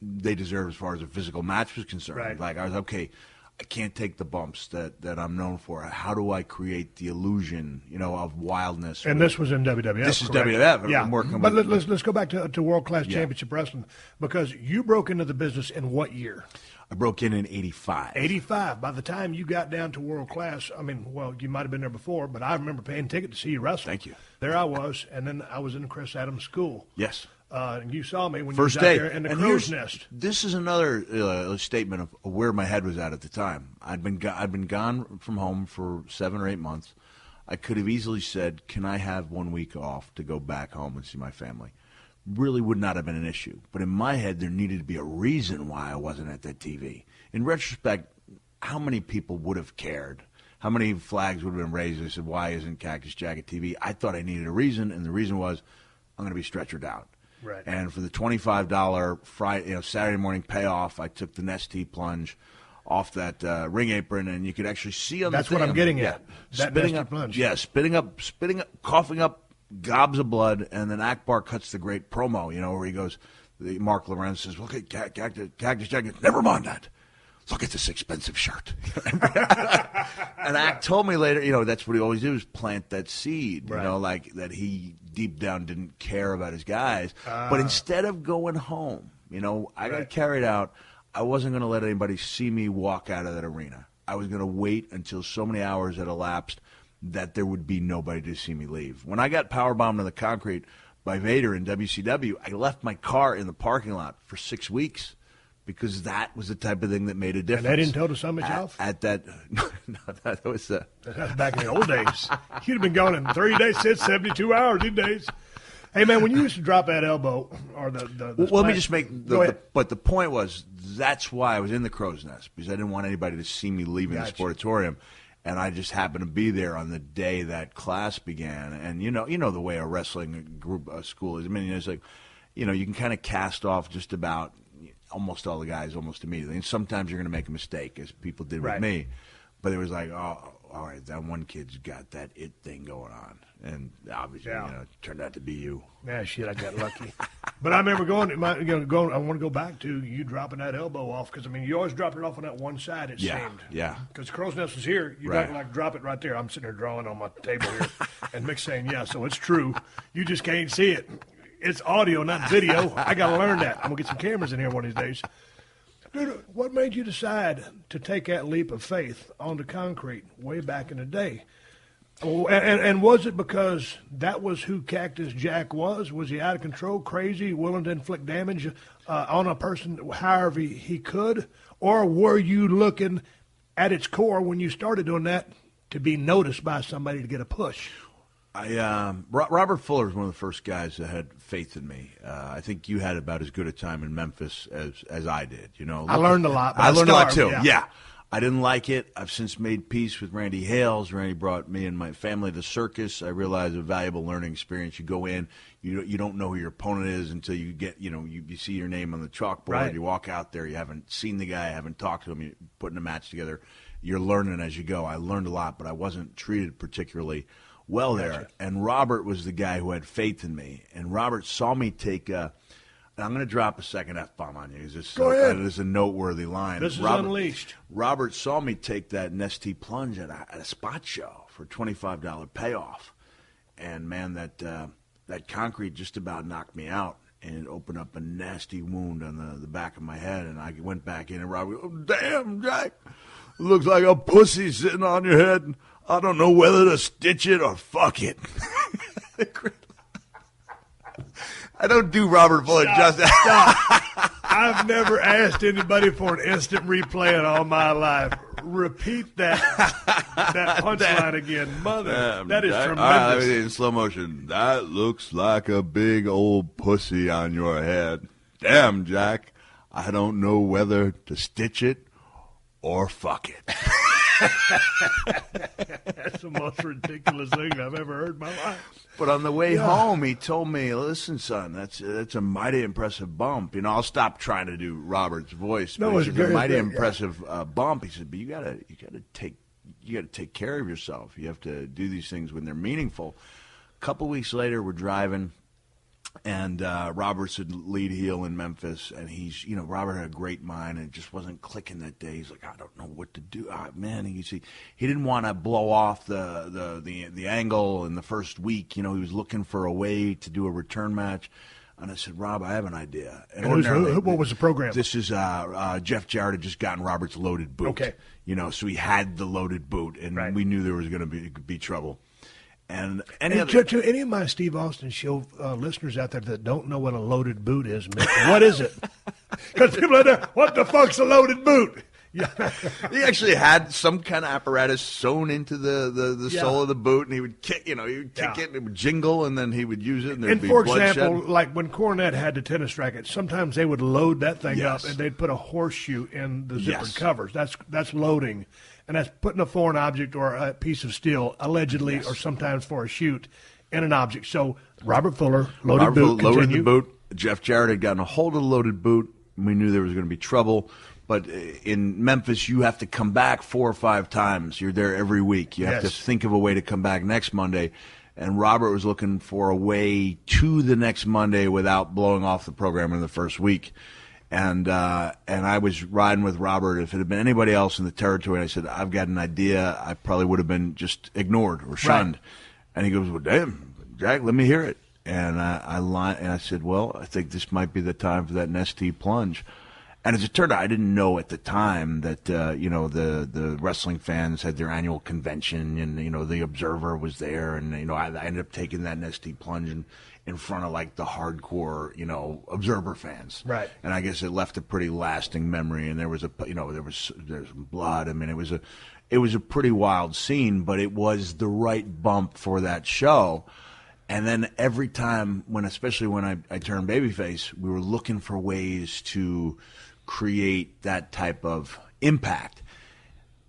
they deserved as far as a physical match was concerned. Right. Like I was, okay, I can't take the bumps that I'm known for. How do I create the illusion, of wildness? And this was in WWF. This is correct? WWF. Yeah. I'm working but with, let's go back to World Class Championship Wrestling because you broke into the business in what year? I broke in 85. 85. By the time you got down to World Class, I mean, well, you might have been there before, but I remember paying a ticket to see you wrestle. Thank you. There I was, and then I was in Chris Adams' school. Yes. And you saw me when First you was day. out there in the crow's nest. This is another statement of where my head was at the time. I'd been gone from home for 7 or 8 months. I could have easily said, "Can I have 1 week off to go back home and see my family?" Really would not have been an issue. But in my head, there needed to be a reason why I wasn't at that TV. In retrospect, how many people would have cared? How many flags would have been raised? They said, "Why isn't Cactus Jack at TV?" I thought I needed a reason, and the reason was I'm going to be stretchered out. Right. And for the $25 Friday, Saturday morning payoff, I took the Nestea plunge off that ring apron, and you could actually see on That's the thing. what I'm getting at. That Spitting Nestea up, plunge. Yeah, spitting up, coughing up gobs of blood, and then Akbar cuts the great promo, where he goes, Mark Lorenz says, "Okay, Cactus Jack, never mind that. look at this expensive shirt. And Ack told me later, that's what he always did, was plant that seed, like that he deep down didn't care about his guys. But instead of going home, I got carried out. I wasn't going to let anybody see me walk out of that arena. I was going to wait until so many hours had elapsed that there would be nobody to see me leave. When I got powerbombed in the concrete by Vader in WCW, I left my car in the parking lot for 6 weeks because that was the type of thing that made a difference. And they didn't tell the summit off? At that, no, that was that's back in the old days. You'd have been gone in 3 days, 72 hours these days. Hey, man, when you used to drop that elbow or the well, let me just make but the point was that's why I was in the crow's nest, because I didn't want anybody to see me leaving the sportatorium. And I just happened to be there on the day that class began. And, you know the way a wrestling group school is. I mean, it's like, you can kind of cast off just about almost all the guys almost immediately. And sometimes you're going to make a mistake, as people did with me. But it was like, oh, all right, that one kid's got that it thing going on. And obviously, it turned out to be you. Man, shit, I got lucky. But I remember I want to go back to you dropping that elbow off, because, you always dropped it off on that one side, it seemed. Yeah. Because Crow's Nest was here. You don't drop it right there. I'm sitting there drawing on my table here. And Mick's saying, yeah, so it's true. You just can't see it. It's audio, not video. I got to learn that. I'm going to get some cameras in here one of these days. Dude, what made you decide to take that leap of faith onto concrete way back in the day? And was it because that was who Cactus Jack was? Was he out of control, crazy, willing to inflict damage on a person however he could? Or were you looking at its core when you started doing that to be noticed by somebody to get a push? Robert Fuller was one of the first guys that had faith in me. I think you had about as good a time in Memphis as I did. I learned a lot. I learned a lot too. Yeah. I didn't like it. I've since made peace with Randy Hales. Randy brought me and my family to the circus. I realized a valuable learning experience. You go in, you don't know who your opponent is until you get, you see your name on the chalkboard. Right. You walk out there, you haven't seen the guy, haven't talked to him, you're putting a match together. You're learning as you go. I learned a lot, but I wasn't treated particularly well there. And Robert was the guy who had faith in me. And Robert saw me take and I'm going to drop a second F-bomb on you. That is a noteworthy line. This is unleashed. Robert saw me take that Nestea plunge at a spot show for a $25 payoff. And, man, that concrete just about knocked me out. And it opened up a nasty wound on the back of my head. And I went back in, and Robert goes, damn, Jack, it looks like a pussy sitting on your head. I don't know whether to stitch it or fuck it. I don't do Robert Fuller justice. I've never asked anybody for an instant replay in all my life. Repeat that punchline again. Mother, that is tremendous. In slow motion. That looks like a big old pussy on your head. Damn, Jack. I don't know whether to stitch it or fuck it. That's the most ridiculous thing I've ever heard in my life. But on the way home, he told me, listen, son, that's a mighty impressive bump. I'll stop trying to do Robert's voice. No, it's a mighty impressive bump. He said, but you gotta take care of yourself. You have to do these things when they're meaningful. A couple weeks later, we're driving, and Robert's a lead heel in Memphis, and Robert had a great mind, and it just wasn't clicking that day. He's like, I don't know what to do. Man, he didn't want to blow off the angle in the first week. He was looking for a way to do a return match. And I said, Rob, I have an idea. And what was the program? This is Jeff Jarrett had just gotten Robert's loaded boot. Okay. So he had the loaded boot, and we knew there was going to be trouble. And to any of my Steve Austin show listeners out there that don't know what a loaded boot is, Mick, what is it? Because people are there, what the fuck's a loaded boot? He actually had some kind of apparatus sewn into the sole of the boot, and he would kick, it, and it would jingle, and then he would use it, and there'd be bloodshed. For example, like when Cornette had the tennis racket, sometimes they would load that thing up, and they'd put a horseshoe in the zippered covers. That's loading. And that's putting a foreign object or a piece of steel, allegedly, or sometimes for a shoot, in an object. So Robert Fuller, loaded the boot. Jeff Jarrett had gotten a hold of the loaded boot. We knew there was going to be trouble. But in Memphis, you have to come back 4 or 5 times. You're there every week. You have to think of a way to come back next Monday. And Robert was looking for a way to the next Monday without blowing off the program in the first week. And I was riding with Robert. If it had been anybody else in the territory, and I said, I've got an idea, I probably would have been just ignored or shunned. Right. And he goes, well, damn, Jack, let me hear it. And I said, well, I think this might be the time for that Nestea plunge. And as it turned out, I didn't know at the time that, the wrestling fans had their annual convention and, the Observer was there. And, I ended up taking that Nestea plunge in front of like the hardcore, Observer fans. Right. And I guess it left a pretty lasting memory. And there was there's blood. I mean, it was a pretty wild scene, but it was the right bump for that show. And then every time especially when I turned babyface, we were looking for ways to create that type of impact.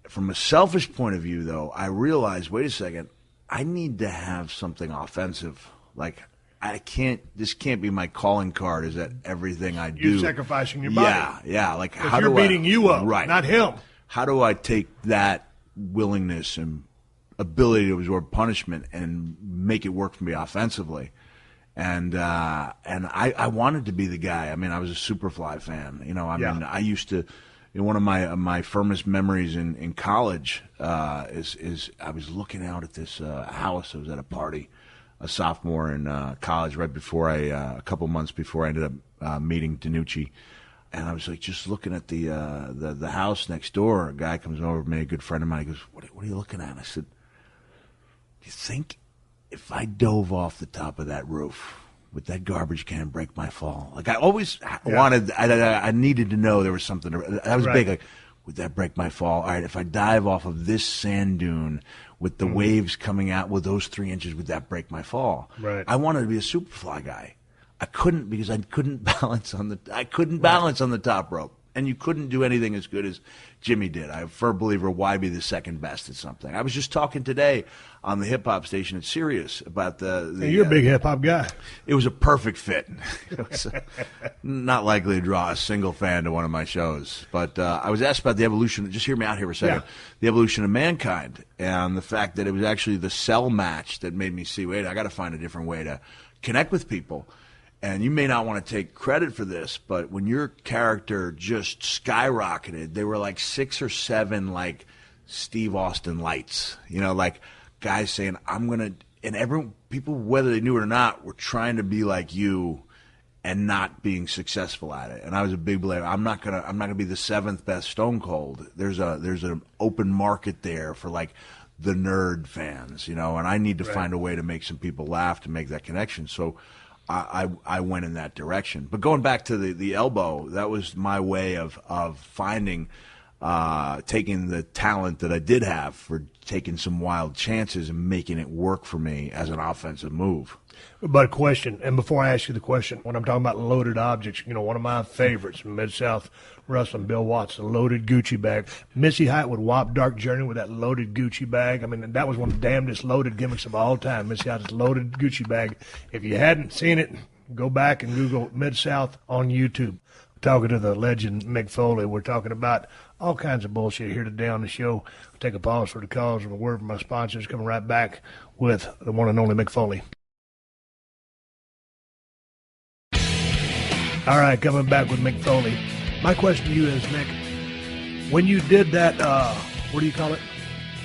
From a selfish point of view, though, I realized, wait a second, I need to have something offensive. Like, this can't be my calling card, is that everything I do. You're sacrificing your body. Yeah. Like, how you're beating you up, right, not him. How do I take that willingness and ability to absorb punishment and make it work for me offensively? And I wanted to be the guy. I mean, I was a Superfly fan. mean, I used to. One of my firmest memories in college is I was looking out at this house. I was at a party, a sophomore in college, right before a couple months before I ended up meeting DiNucci. And I was like just looking at the house next door. A guy comes over to me, a good friend of mine. He goes, "What are you looking at?" I said, "Do you think if I dove off the top of that roof, would that garbage can break my fall?" Like I always wanted, I needed to know there was something. That was big. Like, would that break my fall? All right, if I dive off of this sand dune with the waves coming out with those 3 inches, would that break my fall? Right. I wanted to be a Superfly guy. I couldn't because I couldn't balance on the top rope. And you couldn't do anything as good as Jimmy did. I'm a firm believer, why be the second best at something? I was just talking today on the hip-hop station at Sirius about you're a big hip-hop guy. It was a perfect fit. It was not likely to draw a single fan to one of my shows. But I was asked about the evolution. Just hear me out here for a second. Yeah. The evolution of mankind and the fact that it was actually the cell match that made me see, wait, I got to find a different way to connect with people. And you may not want to take credit for this, but when your character just skyrocketed, there were like 6 or 7 like Steve Austin lights, like guys saying, I'm going to, and people, whether they knew it or not, were trying to be like you and not being successful at it. And I was a big believer. I'm not going to be the 7th best Stone Cold. There's an open market there for like the nerd fans, and I need to find a way to make some people laugh to make that connection. So I went in that direction. But going back to the elbow, that was my way of finding, taking the talent that I did have for taking some wild chances and making it work for me as an offensive move. But a question, and before I ask you the question, when I'm talking about loaded objects, one of my favorites, Mid-South Wrestling, Bill Watts, the loaded Gucci bag. Missy Hyatt would wop Dark Journey with that loaded Gucci bag. I mean, that was one of the damnedest loaded gimmicks of all time, Missy Hyatt's loaded Gucci bag. If you hadn't seen it, go back and Google Mid-South on YouTube. Talking to the legend Mick Foley, we're talking about all kinds of bullshit here today on the show. We'll take a pause for the calls and a word from my sponsors. Coming right back with the one and only Mick Foley. All right, coming back with Mick Foley. My question to you is, Mick, when you did that, what do you call it?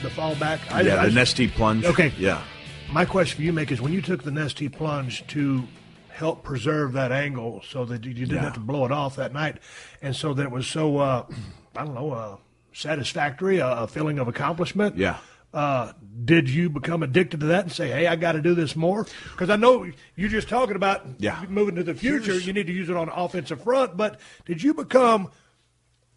The fallback? The Nestea plunge. Okay. Yeah. My question for you, Mick, is when you took the Nestea plunge to help preserve that angle so that you didn't have to blow it off that night, and so that it was so, satisfactory, a feeling of accomplishment. Yeah. Did you become addicted to that and say, hey, I got to do this more? Because I know you're just talking about moving to the future. You need to use it on the offensive front. But did you become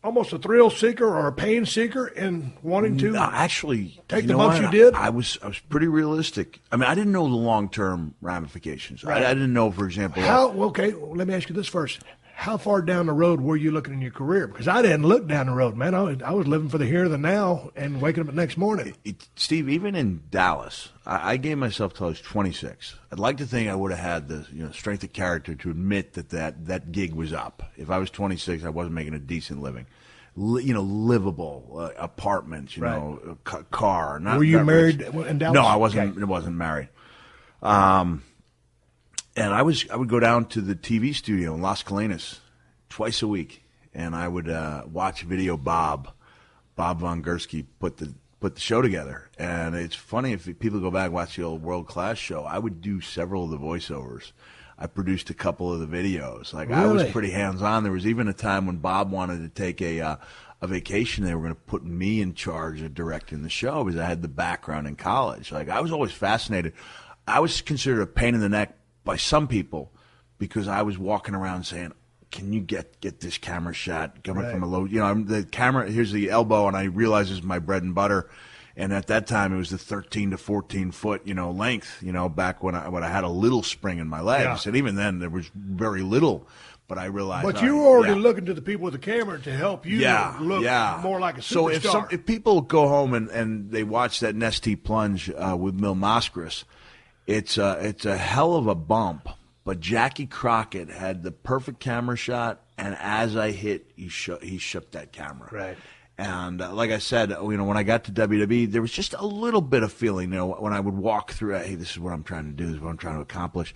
almost a thrill seeker or a pain seeker in wanting to actually take the bumps you did? I was pretty realistic. I mean, I didn't know the long-term ramifications. Right. I didn't know, for example. Okay, let me ask you this first. How far down the road were you looking in your career? Because I didn't look down the road, man. I was living for the here and the now and waking up the next morning. Steve, even in Dallas, I gave myself till I was 26. I'd like to think I would have had the strength of character to admit that gig was up. If I was 26, I wasn't making a decent living. Livable apartments, car. Were you married in Dallas? No, I wasn't. Okay. I wasn't married. And I would go down to the TV studio in Las Colinas, twice a week, and I would watch Video Bob Von Gursky put the show together. And it's funny, if people go back and watch the old World Class show, I would do several of the voiceovers. I produced a couple of the videos. Like, really? I was pretty hands-on. There was even a time when Bob wanted to take a vacation. They were going to put me in charge of directing the show because I had the background in college. Like, I was always fascinated. I was considered a pain in the neck by some people because I was walking around saying, can you get this camera shot coming from a low, the camera, here's the elbow, and I realize this is my bread and butter. And at that time, it was the 13 to 14 foot, length, back when I had a little spring in my legs. Yeah. And even then, there was very little. But I realized. But you were already looking to the people with the camera to help you look more like a superstar. So if people go home and they watch that Nestea plunge with Mil Mascaras, it's a hell of a bump. But Jackie Crockett had the perfect camera shot, and as I hit, he shook that camera. Right. And like I said, when I got to WWE, there was just a little bit of feeling, when I would walk through, hey, this is what I'm trying to do, this is what I'm trying to accomplish.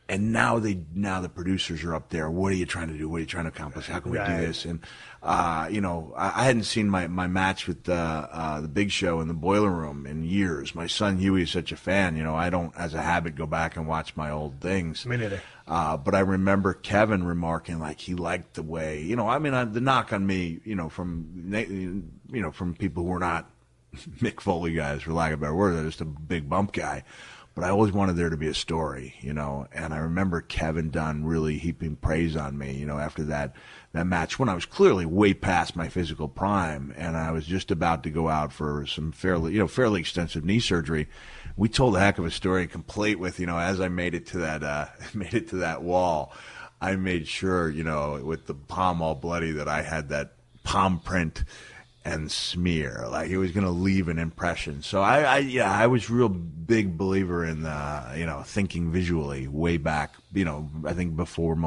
And now the producers are up there. What are you trying to do? What are you trying to accomplish? How can we do this? And I hadn't seen my match with the Big Show in the Boiler Room in years. My son Huey is such a fan. I don't, as a habit, go back and watch my old things. Me neither. But I remember Kevin remarking like he liked the way. The knock on me, from people who are not Mick Foley guys, for lack of a better word, they're just a big bump guy. But I always wanted there to be a story, and I remember Kevin Dunn really heaping praise on me, after that match when I was clearly way past my physical prime and I was just about to go out for some fairly extensive knee surgery. We told a heck of a story, complete with, as I made it to that wall, I made sure, with the palm all bloody, that I had that palm print and smear, like it was going to leave an impression. So I was real big believer in thinking visually way back. I think before it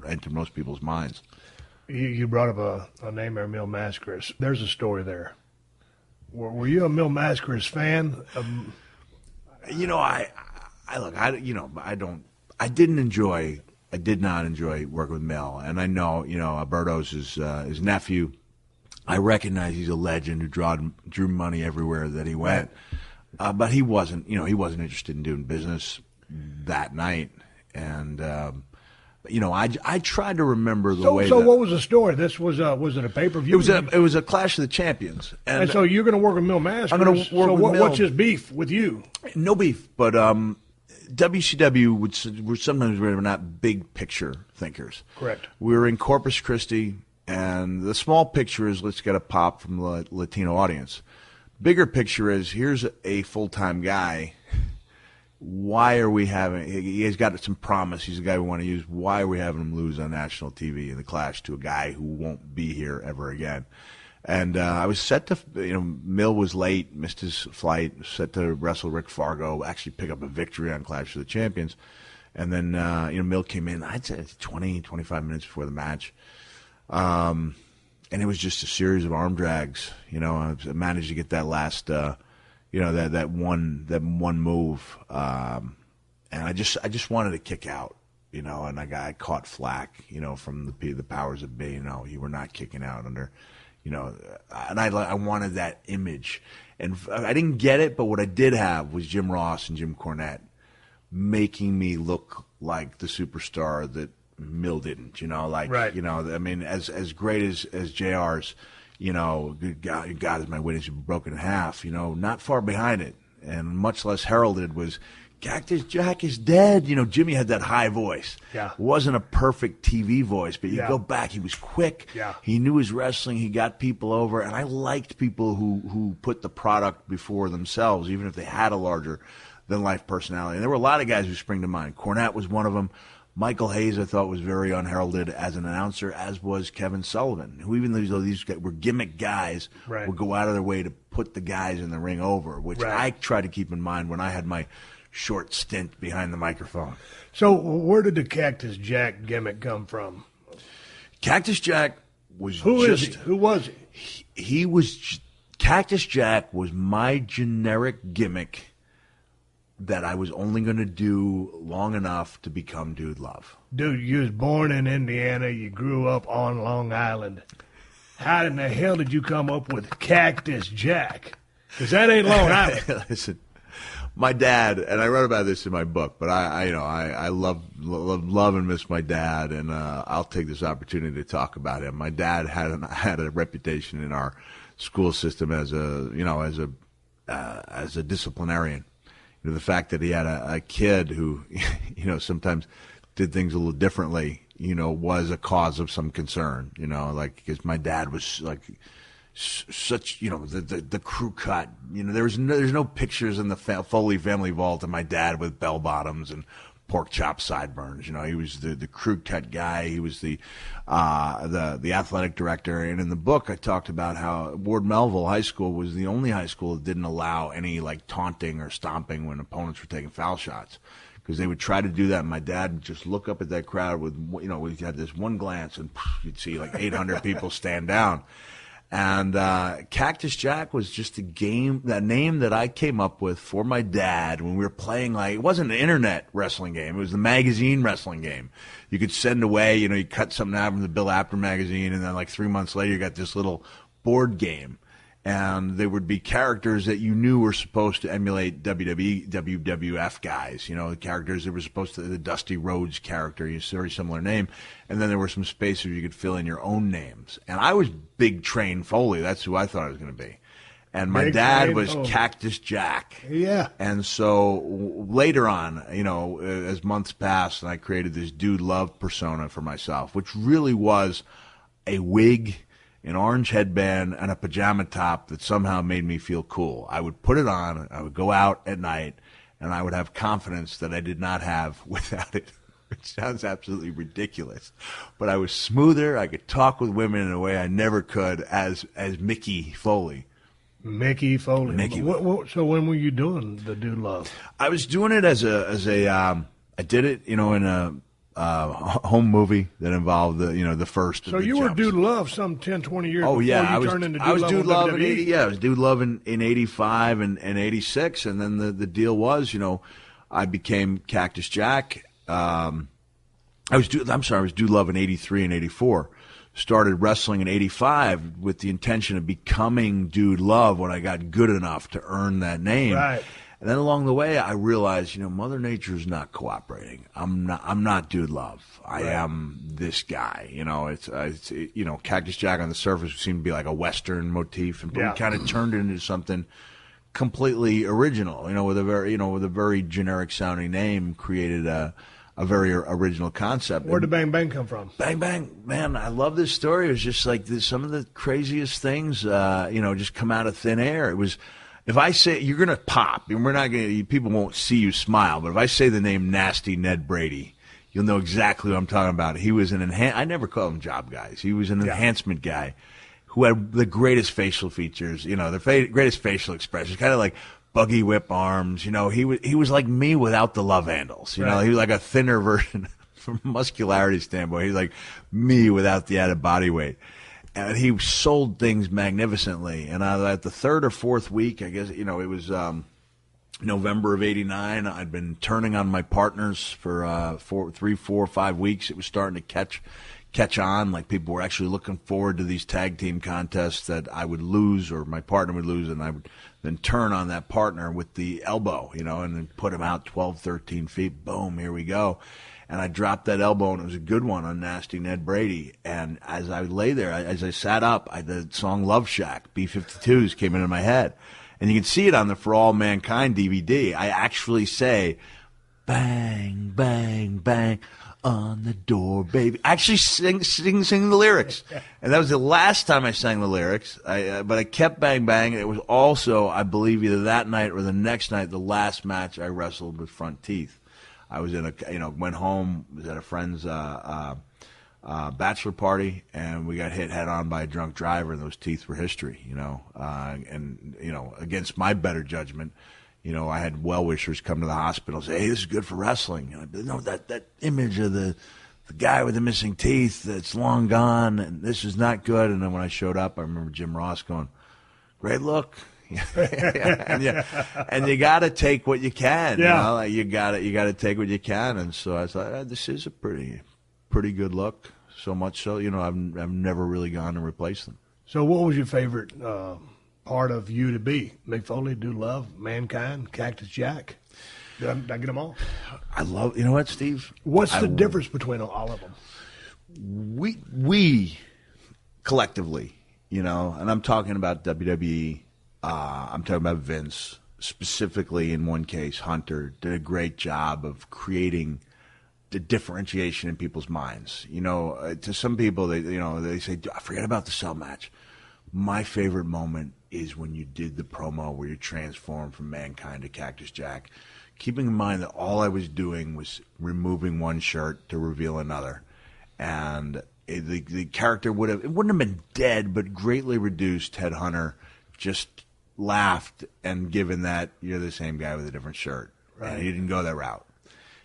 entered most people's minds. You brought up a name there, Mil Mascaras. There's a story there. Were you a Mil Mascaras fan? I did not enjoy working with Mel, and I know Alberto's his nephew. I recognize he's a legend who drew money everywhere that he went, but he wasn't interested in doing business that night. And I tried to remember the way. So what was the story? This was it a pay-per-view? It was a Clash of the Champions. And so you're going to work with Mil Mascaras. I'm going to work with Mil. What's his beef with you? No beef, but WCW were sometimes we were not big picture thinkers. Correct. We were in Corpus Christi. And the small picture is, let's get a pop from the Latino audience. Bigger picture is, here's a full-time guy. Why are we having – he's got some promise. He's a guy we want to use. Why are we having him lose on national TV in the Clash to a guy who won't be here ever again? And I was set to – Mil was late, missed his flight, set to wrestle Rick Fargo, actually pick up a victory on Clash of the Champions. And then, Mil came in, I'd say 20, 25 minutes before the match. And it was just a series of arm drags. I managed to get that last, that one move, and I just wanted to kick out, and I caught flack, from the powers that be. You were not kicking out under, and I wanted that image, and I didn't get it, but what I did have was Jim Ross and Jim Cornette making me look like the superstar that Mil didn't, right. I mean, as great as JR's, God is my witness, broken in half, not far behind it, and much less heralded was Cactus Jack is dead. Jimmy had that high voice. Yeah. It wasn't a perfect TV voice, but you go back, he was quick. Yeah. He knew his wrestling. He got people over, and I liked people who put the product before themselves, even if they had a larger than life personality. And there were a lot of guys who spring to mind. Cornette was one of them. Michael Hayes, I thought, was very unheralded as an announcer, as was Kevin Sullivan, who, even though these guys were gimmick guys, would go out of their way to put the guys in the ring over, which I tried to keep in mind when I had my short stint behind the microphone. So where did the Cactus Jack gimmick come from? Cactus Jack was Who was he? He was – Cactus Jack was my generic gimmick that I was only going to do long enough to become Dude Love. Dude, you was born in Indiana. You grew up on Long Island. How in the hell did you come up with Cactus Jack? Because that ain't Long Island. Listen, my dad, and I wrote about this in my book, but I love and miss my dad, and I'll take this opportunity to talk about him. My dad had a reputation in our school system as a disciplinarian. You know, the fact that he had a kid who, sometimes did things a little differently, was a cause of some concern, because my dad was like such, the crew cut, there's no pictures in the Foley family vault of my dad with bell bottoms and pork chop sideburns. He was the crew cut guy. He was the athletic director. And in the book, I talked about how Ward Melville High School was the only high school that didn't allow any like taunting or stomping when opponents were taking foul shots, because they would try to do that. And my dad would just look up at that crowd with, we had this one glance, and you'd see like 800 people stand down. And Cactus Jack was just that name that I came up with for my dad when we were playing. Like, it wasn't an internet wrestling game; it was the magazine wrestling game. You could send away, you cut something out from the Bill Apter magazine, and then like 3 months later, you got this little board game, and there would be characters that you knew were supposed to emulate WWE, WWF guys. The characters that were supposed to, the Dusty Rhodes character, a very similar name. And then there were some spaces you could fill in your own names. And I was Big Train Foley. That's who I thought I was going to be. And my dad was Cactus Jack. Yeah. And so later on, as months passed, and I created this Dude Love persona for myself, which really was a wig, an orange headband, and a pajama top that somehow made me feel cool. I would put it on, I would go out at night, and I would have confidence that I did not have without it, which sounds absolutely ridiculous. But I was smoother. I could talk with women in a way I never could as Mickey Foley. Mickey Foley. So when were you doing the Dude Love? I was doing it I did it, in a home movie that involved the first. So of the you were jumps. Dude Love some 10, 20 years before yeah, you I was, turned into Dude I was Love Dude on Love WWE? in 80, yeah, I was Dude Love in 85 and 86, and then the deal was, I became Cactus Jack. I was Dude Love in 83 and 84. Started wrestling in 85 with the intention of becoming Dude Love when I got good enough to earn that name. Right. And then along the way, I realized, Mother Nature's not cooperating. I'm not Dude Love. I am this guy. It's Cactus Jack on the surface seemed to be like a Western motif, and we kind of turned it into something completely original. With a very generic sounding name, created a very original concept. Where did Bang Bang come from? Bang Bang, man, I love this story. It was just like some of the craziest things, just come out of thin air. It was. If I say you're going to pop, and people won't see you smile, but if I say the name Nasty Ned Brady, you'll know exactly what I'm talking about. He was I never call him job guys. He was an enhancement guy who had the greatest facial features, the greatest facial expressions, kind of like buggy whip arms. He was like me without the love handles. He was like a thinner version from a muscularity standpoint. He's like me without the added body weight. And he sold things magnificently. And at the third or fourth week, I guess, it was November of 89. I'd been turning on my partners for 3, 4, 5 weeks. It was starting to catch on. Like, people were actually looking forward to these tag team contests that I would lose or my partner would lose, and I would then turn on that partner with the elbow, and then put him out 12, 13 feet. Boom, here we go. And I dropped that elbow, and it was a good one on Nasty Ned Brady. And as I lay there, as I sat up, the song Love Shack, B-52s, came into my head. And you can see it on the For All Mankind DVD. I actually say, bang, bang, bang, on the door, baby. I actually sing the lyrics. And that was the last time I sang the lyrics. But I kept bang, bang. It was also, I believe, either that night or the next night, the last match I wrestled with front teeth. I was went home, was at a friend's bachelor party, and we got hit head on by a drunk driver, and those teeth were history, and against my better judgment, I had well-wishers come to the hospital and say, hey, this is good for wrestling. And I'd be, no, that image of the guy with the missing teeth that's long gone, and this is not good. And then when I showed up, I remember Jim Ross going, great look. and you got to take what you can. Yeah. You know? Like you got to take what you can. And so I thought, this is a pretty good look. So much so, I've never really gone and replaced them. So what was your favorite part of you to be? Mick Foley, Do Love, Mankind, Cactus Jack? Did I get them all? I love, you know what, Steve? What's the difference between all of them? We collectively, and I'm talking about WWE, I'm talking about Vince, specifically in one case, Hunter, did a great job of creating the differentiation in people's minds. To some people, they say, forget about the cell match. My favorite moment is when you did the promo where you transformed from Mankind to Cactus Jack, keeping in mind that all I was doing was removing one shirt to reveal another. And the character wouldn't have been dead, but greatly reduced had Hunter just laughed and given that you're the same guy with a different shirt. Right. And he didn't go that route.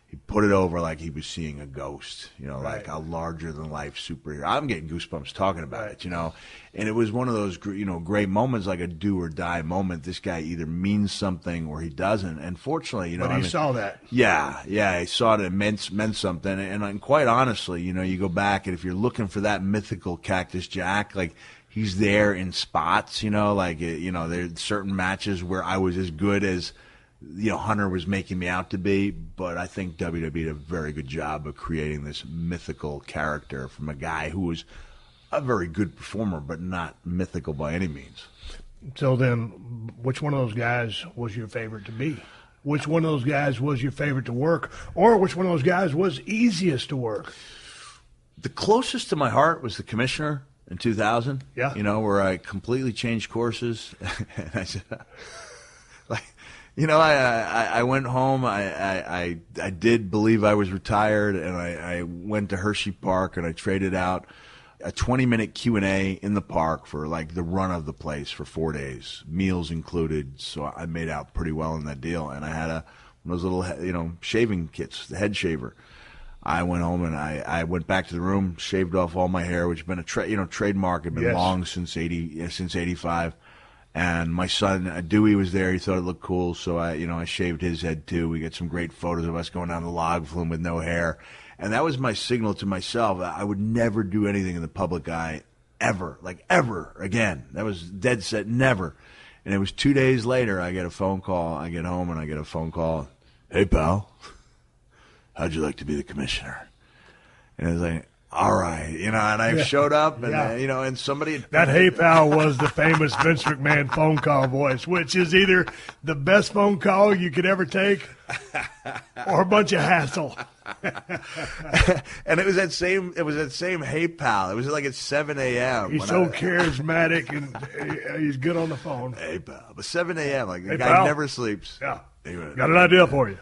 He put it over like he was seeing a ghost, like a larger-than-life superhero. I'm getting goosebumps talking about it, And it was one of those, great moments, like a do-or-die moment. This guy either means something or he doesn't. And fortunately, But you saw that. Yeah, I saw it. It meant something. And quite honestly, you go back, and if you're looking for that mythical Cactus Jack, like, he's there in spots, there's certain matches where I was as good as Hunter was making me out to be, but I think WWE did a very good job of creating this mythical character from a guy who was a very good performer, but not mythical by any means. So then, which one of those guys was your favorite to be? Which one of those guys was your favorite to work? Or which one of those guys was easiest to work? The closest to my heart was the Commissioner in 2000, yeah. Where I completely changed courses. And I said, I went home. I did believe I was retired, and I went to Hershey Park and I traded out a 20-minute Q&A in the park for like the run of the place for 4 days, meals included. So I made out pretty well in that deal, and I had one of those little shaving kits, the head shaver. I went home and I went back to the room, shaved off all my hair, which had been a trademark, had been long since '85. And my son, Dewey, was there. He thought it looked cool, so I shaved his head too. We got some great photos of us going down the log flume with no hair. And that was my signal to myself. I would never do anything in the public eye ever again. That was dead set, never. And it was 2 days later, I get a phone call. I get home and I get a phone call. Hey, pal, how'd you like to be the Commissioner? And I was like, all right, and I showed up, and and somebody that "Hey pal" was the famous Vince McMahon phone call voice, which is either the best phone call you could ever take, or a bunch of hassle. And it was that same "Hey pal." It was like at 7 a.m. He's so charismatic, and he's good on the phone. Hey pal, but 7 a.m. like the hey, guy pal. never sleeps. Yeah, anyway, got an idea for you.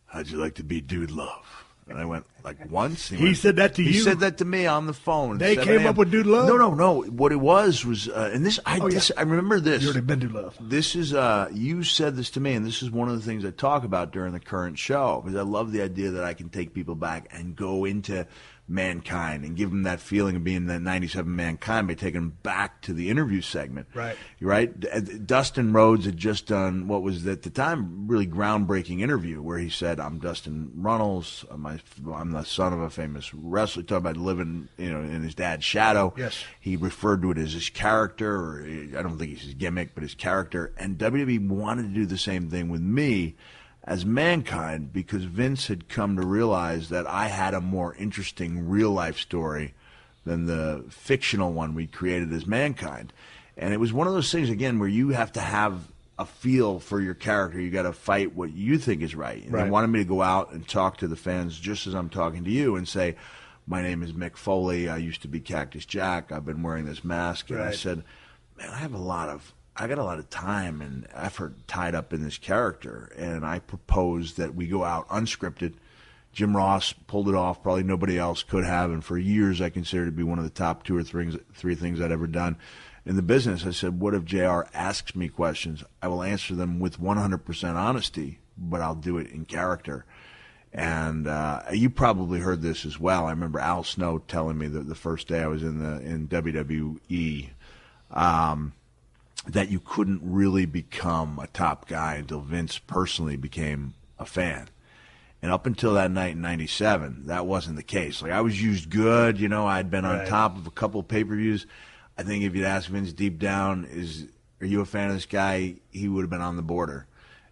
How'd you like to be Dude Love? And I went, like, once. He said that to you? He said that to me on the phone. They came up with Dude Love? No. What it was, and this, I remember this. You already been Dude Love. This is, you said this to me, and this is one of the things I talk about during the current show, because I love the idea that I can take people back and go into Mankind and give them that feeling of being that 97 Mankind by taking them back to the interview segment. Right. Dustin Rhodes had just done what was at the time really groundbreaking interview where he said, I'm Dustin Runnels, I'm the son of a famous wrestler, talking about living in his dad's shadow. Yes. He referred to it as his character, or I don't think it's his gimmick, but his character. And WWE wanted to do the same thing with me as Mankind, because Vince had come to realize that I had a more interesting real-life story than the fictional one we created as Mankind. And it was one of those things, again, where you have to have a feel for your character. You got to fight what you think is right. And they wanted me to go out and talk to the fans just as I'm talking to you and say, my name is Mick Foley. I used to be Cactus Jack. I've been wearing this mask. And I said, man, I got a lot of time and effort tied up in this character, and I propose that we go out unscripted. Jim Ross pulled it off. Probably nobody else could have, and for years I considered it to be one of the top two or three things I'd ever done in the business. I said, what if JR asks me questions? I will answer them with 100% honesty, but I'll do it in character. And you probably heard this as well. I remember Al Snow telling me that the first day I was in WWE, that you couldn't really become a top guy until Vince personally became a fan. And up until that night in 97, that wasn't the case. Like, I was used good, you know, I'd been on top of a couple of pay-per-views. I think if you'd ask Vince deep down, are you a fan of this guy? He would have been on the border.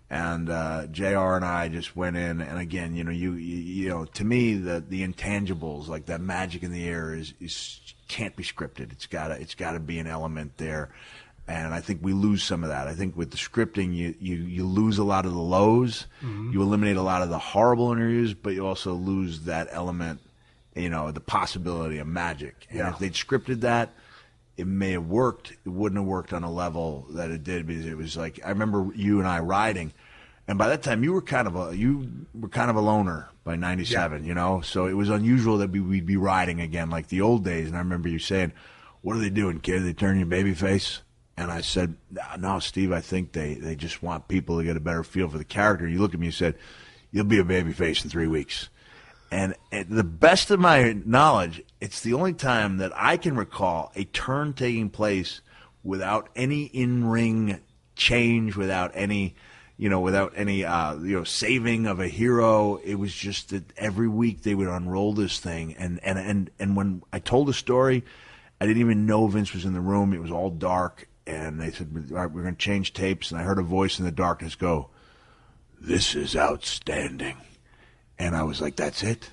And JR and I just went in, and again, you know, you know, to me, the intangibles, like that magic in the air, is can't be scripted. It's gotta be an element there. And I think we lose some of that. I think with the scripting, you lose a lot of the lows. Mm-hmm. You eliminate a lot of the horrible interviews, but you also lose that element, you know, the possibility of magic. And if they'd scripted that, it may have worked. It wouldn't have worked on a level that it did, because it was like, I remember you and I riding, and by that time you were kind of a loner by 97, you know. So it was unusual that we'd be riding again like the old days. And I remember you saying, "What are they doing, kid? They turn you babyface?" And I said, "No, Steve, I think they just want people to get a better feel for the character." You looked at me and said, "You'll be a babyface in 3 weeks." And at the best of my knowledge, it's the only time that I can recall a turn taking place without any in-ring change, without any saving of a hero. It was just that every week they would unroll this thing. And when I told the story, I didn't even know Vince was in the room. It was all dark. And they said, "All right, we're going to change tapes." And I heard a voice in the darkness go, "This is outstanding." And I was like, that's it?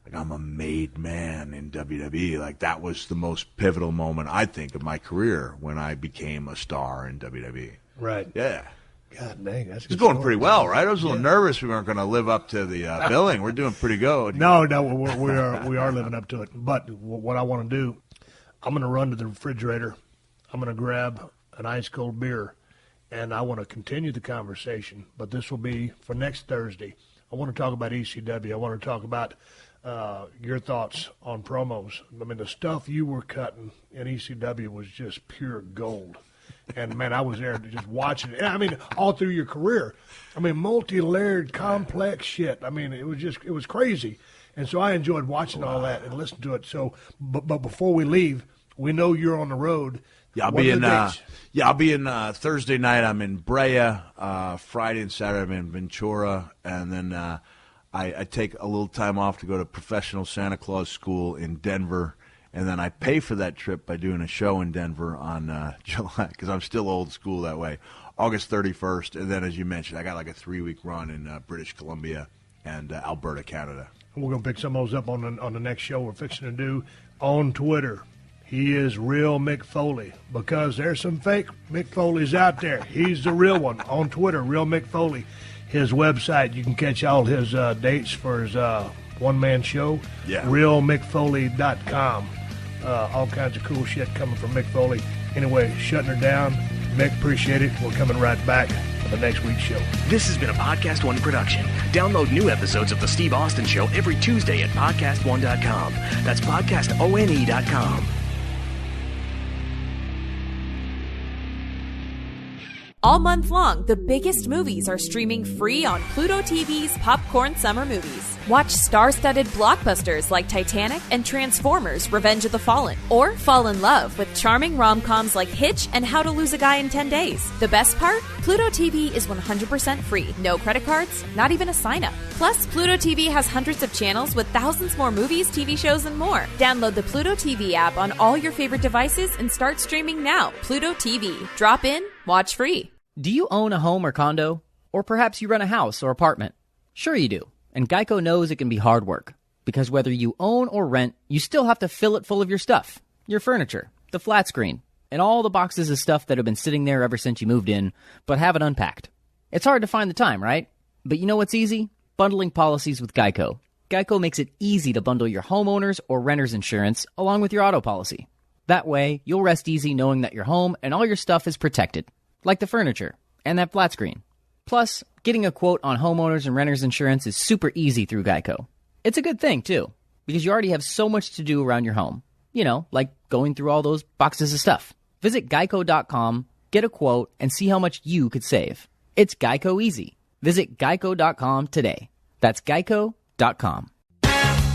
Like, I'm a made man in WWE. Like, that was the most pivotal moment, I think, of my career when I became a star in WWE. Right. Yeah. God dang, that's it's going pretty well, right? I was a little nervous we weren't going to live up to the billing. We're doing pretty good. No, we are living up to it. But what I want to do, I'm going to run to the refrigerator. I'm going to grab an ice-cold beer, and I want to continue the conversation. But this will be for next Thursday. I want to talk about ECW. I want to talk about your thoughts on promos. I mean, the stuff you were cutting in ECW was just pure gold. And, man, I was there just watching it. I mean, all through your career. I mean, multi-layered, complex shit. I mean, it was crazy. And so I enjoyed watching all that and listening to it. So, but before we leave, we know you're on the road. Yeah, I'll be in Thursday night. I'm in Brea. Friday and Saturday I'm in Ventura, and then I take a little time off to go to professional Santa Claus school in Denver, and then I pay for that trip by doing a show in Denver on July, because I'm still old school that way, August 31st, and then, as you mentioned, I got like a 3-week run in British Columbia and Alberta, Canada. We're going to pick some of those up on the next show we're fixing to do on Twitter. He is real Mick Foley, because there's some fake Mick Foleys out there. He's the real one on Twitter, real Mick Foley. His website, you can catch all his dates for his one-man show, realmickfoley.com. All kinds of cool shit coming from Mick Foley. Anyway, shutting her down. Mick, appreciate it. We're coming right back for the next week's show. This has been a Podcast One production. Download new episodes of The Steve Austin Show every Tuesday at podcastone.com. That's podcastone.com. All month long, the biggest movies are streaming free on Pluto TV's Popcorn Summer Movies. Watch star-studded blockbusters like Titanic and Transformers: Revenge of the Fallen. Or fall in love with charming rom-coms like Hitch and How to Lose a Guy in 10 Days. The best part? Pluto TV is 100% free. No credit cards, not even a sign-up. Plus, Pluto TV has hundreds of channels with thousands more movies, TV shows, and more. Download the Pluto TV app on all your favorite devices and start streaming now. Pluto TV. Drop in, watch free. Do you own a home or condo? Or perhaps you rent a house or apartment? Sure you do. And Geico knows it can be hard work. Because whether you own or rent, you still have to fill it full of your stuff. Your furniture, the flat screen, and all the boxes of stuff that have been sitting there ever since you moved in, but haven't unpacked. It's hard to find the time, right? But you know what's easy? Bundling policies with Geico. Geico makes it easy to bundle your homeowner's or renter's insurance along with your auto policy. That way, you'll rest easy knowing that your home and all your stuff is protected. Like the furniture and that flat screen. Plus, getting a quote on homeowners and renters insurance is super easy through Geico. It's a good thing, too, because you already have so much to do around your home. You know, like going through all those boxes of stuff. Visit geico.com, get a quote, and see how much you could save. It's Geico easy. Visit geico.com today. That's geico.com.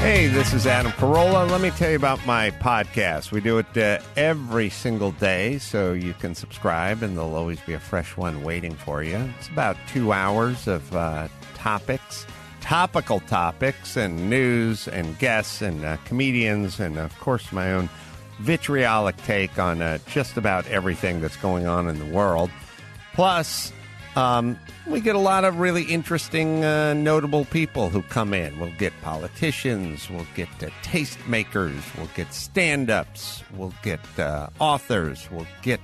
Hey, this is Adam Carolla. Let me tell you about my podcast. We do it every single day, so you can subscribe, and there'll always be a fresh one waiting for you. It's about 2 hours of topical topics, and news, and guests, and comedians, and, of course, my own vitriolic take on just about everything that's going on in the world. Plus, we get a lot of really interesting, notable people who come in. We'll get politicians, we'll get tastemakers, we'll get stand-ups, we'll get authors, we'll get